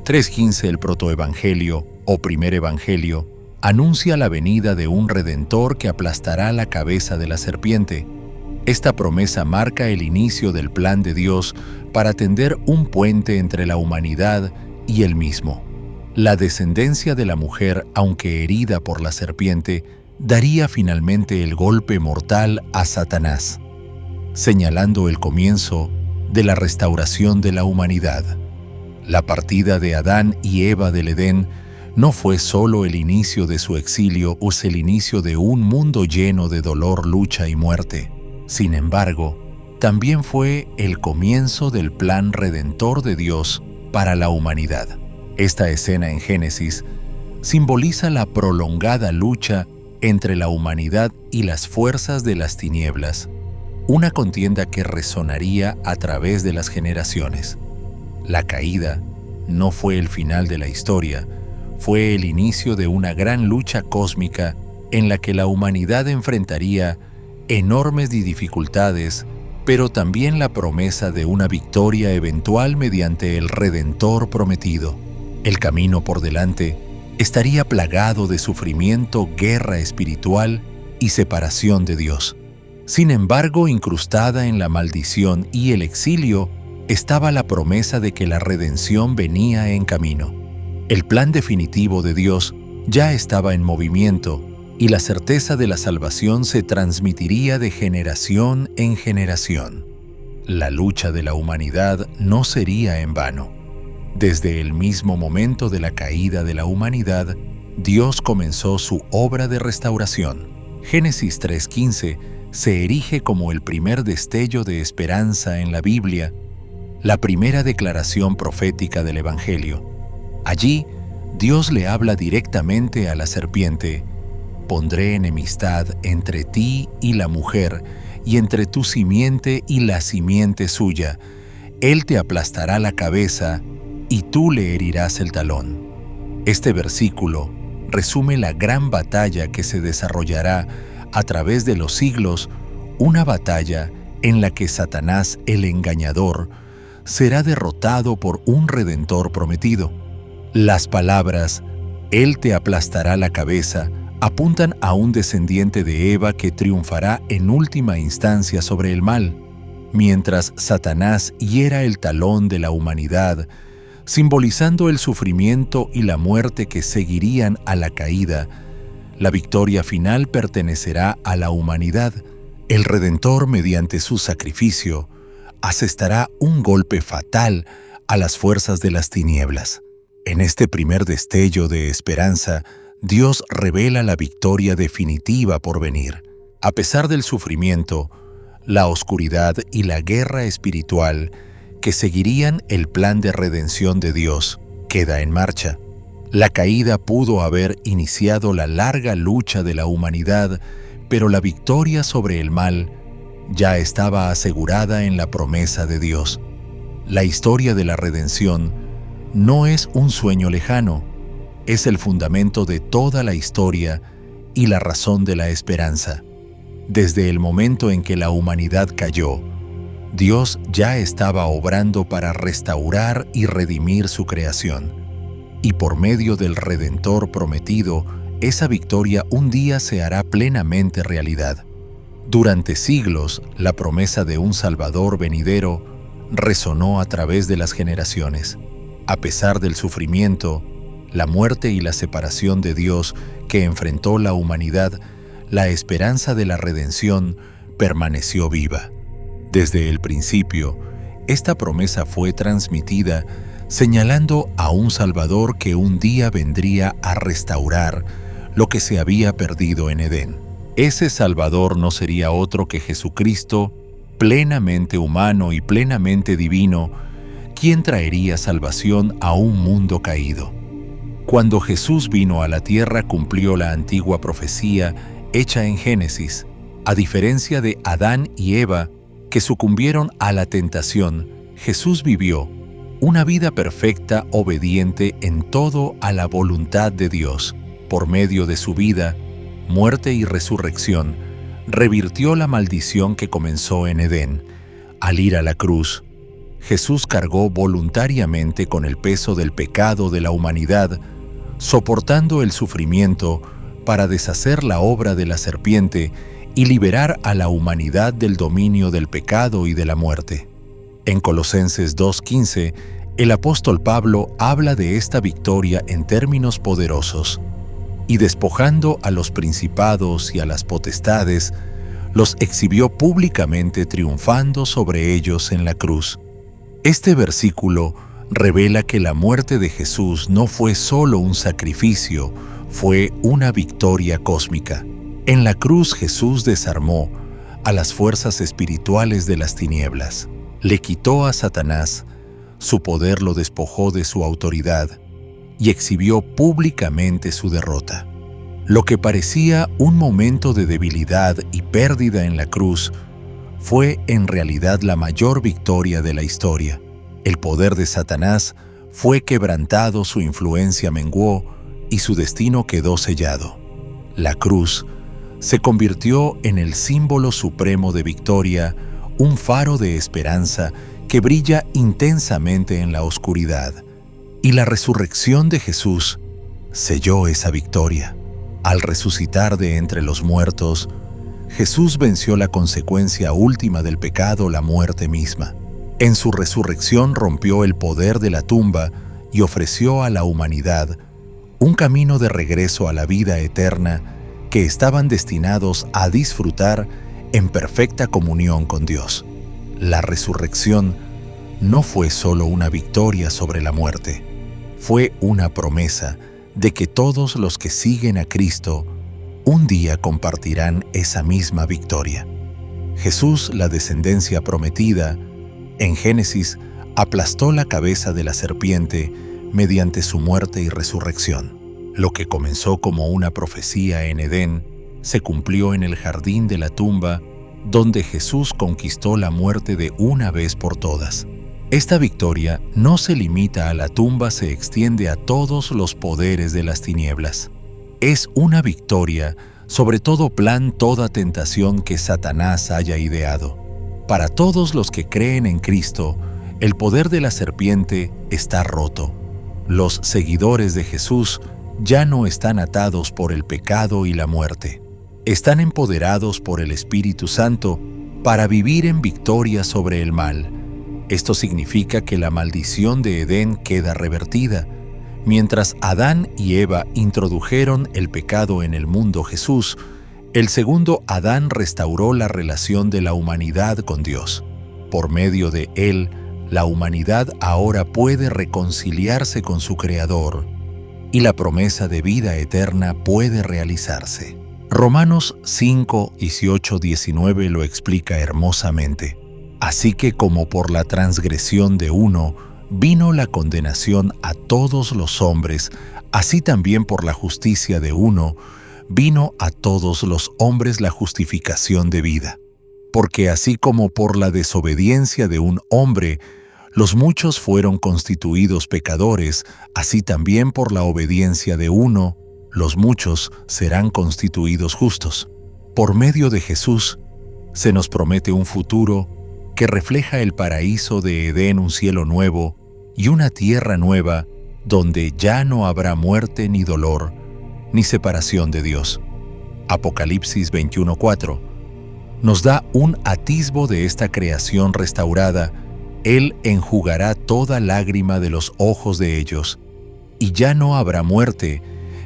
3:15, el protoevangelio o primer evangelio, anuncia la venida de un Redentor que aplastará la cabeza de la serpiente. Esta promesa marca el inicio del plan de Dios para tender un puente entre la humanidad y Él mismo. La descendencia de la mujer, aunque herida por la serpiente, daría finalmente el golpe mortal a Satanás, señalando el comienzo de la restauración de la humanidad. La partida de Adán y Eva del Edén no fue solo el inicio de su exilio o el inicio de un mundo lleno de dolor, lucha y muerte. Sin embargo, también fue el comienzo del plan redentor de Dios para la humanidad. Esta escena en Génesis simboliza la prolongada lucha entre la humanidad y las fuerzas de las tinieblas, una contienda que resonaría a través de las generaciones. La caída no fue el final de la historia, fue el inicio de una gran lucha cósmica en la que la humanidad enfrentaría enormes dificultades, pero también la promesa de una victoria eventual mediante el Redentor prometido. El camino por delante estaría plagado de sufrimiento, guerra espiritual y separación de Dios. Sin embargo, incrustada en la maldición y el exilio, estaba la promesa de que la redención venía en camino. El plan definitivo de Dios ya estaba en movimiento y la certeza de la salvación se transmitiría de generación en generación. La lucha de la humanidad no sería en vano. Desde el mismo momento de la caída de la humanidad, Dios comenzó su obra de restauración. Génesis 3:15 se erige como el primer destello de esperanza en la Biblia, la primera declaración profética del Evangelio. Allí, Dios le habla directamente a la serpiente: «Pondré enemistad entre ti y la mujer, y entre tu simiente y la simiente suya. Él te aplastará la cabeza, y tú le herirás el talón». Este versículo resume la gran batalla que se desarrollará a través de los siglos, una batalla en la que Satanás, el engañador, será derrotado por un Redentor prometido. Las palabras «Él te aplastará la cabeza» apuntan a un descendiente de Eva que triunfará en última instancia sobre el mal, mientras Satanás hiera el talón de la humanidad, simbolizando el sufrimiento y la muerte que seguirían a la caída. La victoria final pertenecerá a la humanidad. El Redentor, mediante su sacrificio, asestará un golpe fatal a las fuerzas de las tinieblas. En este primer destello de esperanza, Dios revela la victoria definitiva por venir. A pesar del sufrimiento, la oscuridad y la guerra espiritual que seguirían el plan de redención de Dios, queda en marcha. La caída pudo haber iniciado la larga lucha de la humanidad, pero la victoria sobre el mal ya estaba asegurada en la promesa de Dios. La historia de la redención no es un sueño lejano, es el fundamento de toda la historia y la razón de la esperanza. Desde el momento en que la humanidad cayó, Dios ya estaba obrando para restaurar y redimir su creación. Y por medio del Redentor prometido, esa victoria un día se hará plenamente realidad. Durante siglos, la promesa de un Salvador venidero resonó a través de las generaciones. A pesar del sufrimiento, la muerte y la separación de Dios que enfrentó la humanidad, la esperanza de la redención permaneció viva. Desde el principio, esta promesa fue transmitida señalando a un Salvador que un día vendría a restaurar lo que se había perdido en Edén. Ese Salvador no sería otro que Jesucristo, plenamente humano y plenamente divino, quien traería salvación a un mundo caído. Cuando Jesús vino a la tierra, cumplió la antigua profecía hecha en Génesis. A diferencia de Adán y Eva, que sucumbieron a la tentación, Jesús vivió una vida perfecta, obediente en todo a la voluntad de Dios. Por medio de su vida, muerte y resurrección, revirtió la maldición que comenzó en Edén. Al ir a la cruz, Jesús cargó voluntariamente con el peso del pecado de la humanidad, soportando el sufrimiento para deshacer la obra de la serpiente y liberar a la humanidad del dominio del pecado y de la muerte. En Colosenses 2:15, el apóstol Pablo habla de esta victoria en términos poderosos. Y despojando a los principados y a las potestades, los exhibió públicamente triunfando sobre ellos en la cruz. Este versículo revela que la muerte de Jesús no fue solo un sacrificio, fue una victoria cósmica. En la cruz Jesús desarmó a las fuerzas espirituales de las tinieblas, le quitó a Satanás, su poder lo despojó de su autoridad y exhibió públicamente su derrota. Lo que parecía un momento de debilidad y pérdida en la cruz fue en realidad la mayor victoria de la historia. El poder de Satanás fue quebrantado, su influencia menguó y su destino quedó sellado. La cruz se convirtió en el símbolo supremo de victoria, un faro de esperanza que brilla intensamente en la oscuridad. Y la resurrección de Jesús selló esa victoria. Al resucitar de entre los muertos, Jesús venció la consecuencia última del pecado, la muerte misma. En su resurrección rompió el poder de la tumba y ofreció a la humanidad un camino de regreso a la vida eterna que estaban destinados a disfrutar en perfecta comunión con Dios. La resurrección no fue solo una victoria sobre la muerte, fue una promesa de que todos los que siguen a Cristo un día compartirán esa misma victoria. Jesús, la descendencia prometida, en Génesis, aplastó la cabeza de la serpiente mediante su muerte y resurrección. Lo que comenzó como una profecía en Edén se cumplió en el jardín de la tumba, donde Jesús conquistó la muerte de una vez por todas. Esta victoria no se limita a la tumba, se extiende a todos los poderes de las tinieblas. Es una victoria sobre todo plan, toda tentación que Satanás haya ideado. Para todos los que creen en Cristo, el poder de la serpiente está roto. Los seguidores de Jesús ya no están atados por el pecado y la muerte. Están empoderados por el Espíritu Santo para vivir en victoria sobre el mal. Esto significa que la maldición de Edén queda revertida. Mientras Adán y Eva introdujeron el pecado en el mundo, Jesús, el segundo Adán, restauró la relación de la humanidad con Dios. Por medio de él, la humanidad ahora puede reconciliarse con su Creador y la promesa de vida eterna puede realizarse. Romanos 5, 18, 19 lo explica hermosamente. Así que como por la transgresión de uno vino la condenación a todos los hombres, así también por la justicia de uno vino a todos los hombres la justificación de vida. Porque así como por la desobediencia de un hombre los muchos fueron constituidos pecadores, así también por la obediencia de uno los muchos serán constituidos justos. Por medio de Jesús se nos promete un futuro que refleja el paraíso de Edén, un cielo nuevo y una tierra nueva donde ya no habrá muerte ni dolor, ni separación de Dios. Apocalipsis 21:4 nos da un atisbo de esta creación restaurada. Él enjugará toda lágrima de los ojos de ellos, y ya no habrá muerte,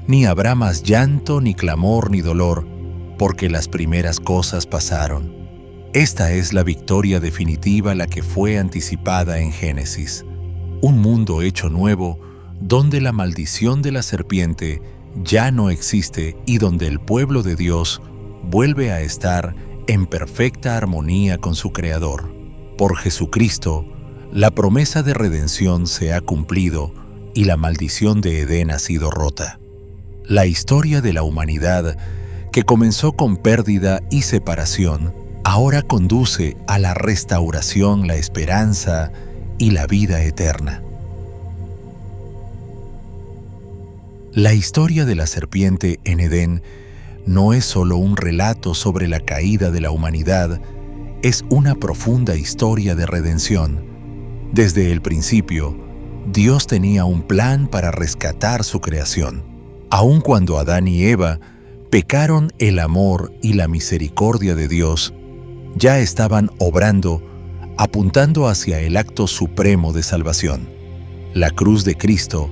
ni habrá más llanto, ni clamor, ni dolor, porque las primeras cosas pasaron. Esta es la victoria definitiva, la que fue anticipada en Génesis. Un mundo hecho nuevo, donde la maldición de la serpiente ya no existe y donde el pueblo de Dios vuelve a estar en perfecta armonía con su Creador. Por Jesucristo, la promesa de redención se ha cumplido y la maldición de Edén ha sido rota. La historia de la humanidad que comenzó con pérdida y separación, ahora conduce a la restauración, la esperanza y la vida eterna. La historia de la serpiente en Edén no es solo un relato sobre la caída de la humanidad, es una profunda historia de redención. Desde el principio, Dios tenía un plan para rescatar su creación. Aun cuando Adán y Eva pecaron, el amor y la misericordia de Dios ya estaban obrando, apuntando hacia el acto supremo de salvación. La cruz de Cristo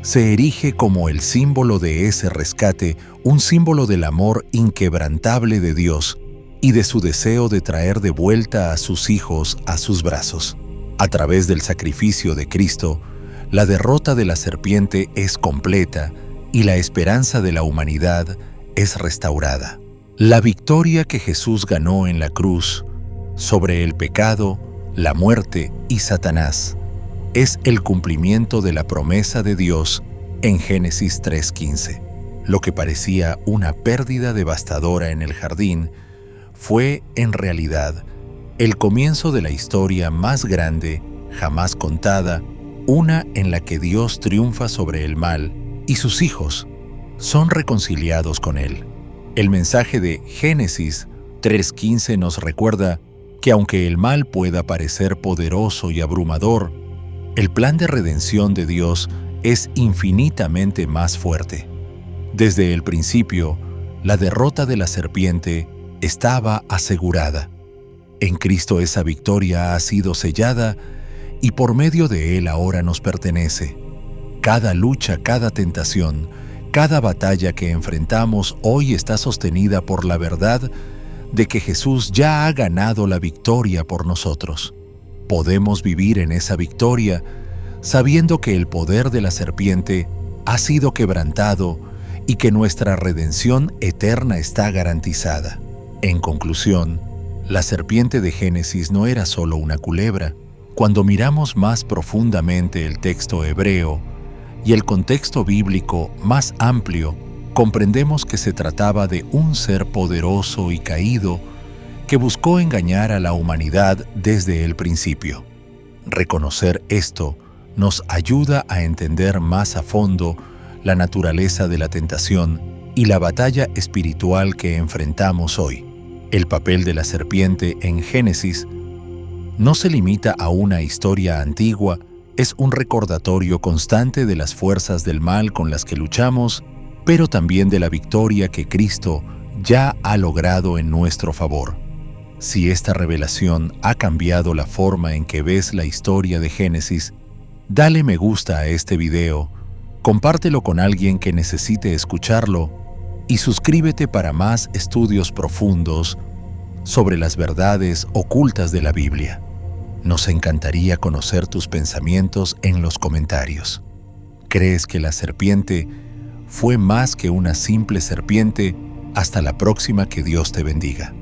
se erige como el símbolo de ese rescate, un símbolo del amor inquebrantable de Dios y de su deseo de traer de vuelta a sus hijos a sus brazos. A través del sacrificio de Cristo, la derrota de la serpiente es completa y la esperanza de la humanidad es restaurada. La victoria que Jesús ganó en la cruz sobre el pecado, la muerte y Satanás es el cumplimiento de la promesa de Dios en Génesis 3:15. Lo que parecía una pérdida devastadora en el jardín fue, en realidad, el comienzo de la historia más grande jamás contada, una en la que Dios triunfa sobre el mal y sus hijos son reconciliados con Él. El mensaje de Génesis 3:15 nos recuerda que aunque el mal pueda parecer poderoso y abrumador, el plan de redención de Dios es infinitamente más fuerte. Desde el principio, la derrota de la serpiente estaba asegurada. En Cristo esa victoria ha sido sellada y por medio de Él ahora nos pertenece. Cada lucha, cada tentación, cada batalla que enfrentamos hoy está sostenida por la verdad de que Jesús ya ha ganado la victoria por nosotros. Podemos vivir en esa victoria sabiendo que el poder de la serpiente ha sido quebrantado y que nuestra redención eterna está garantizada. En conclusión, la serpiente de Génesis no era solo una culebra. Cuando miramos más profundamente el texto hebreo y el contexto bíblico más amplio, comprendemos que se trataba de un ser poderoso y caído que buscó engañar a la humanidad desde el principio. Reconocer esto nos ayuda a entender más a fondo la naturaleza de la tentación y la batalla espiritual que enfrentamos hoy. El papel de la serpiente en Génesis no se limita a una historia antigua, es un recordatorio constante de las fuerzas del mal con las que luchamos, pero también de la victoria que Cristo ya ha logrado en nuestro favor. Si esta revelación ha cambiado la forma en que ves la historia de Génesis, dale me gusta a este video, compártelo con alguien que necesite escucharlo y suscríbete para más estudios profundos sobre las verdades ocultas de la Biblia. Nos encantaría conocer tus pensamientos en los comentarios. ¿Crees que la serpiente fue más que una simple serpiente? Hasta la próxima, que Dios te bendiga.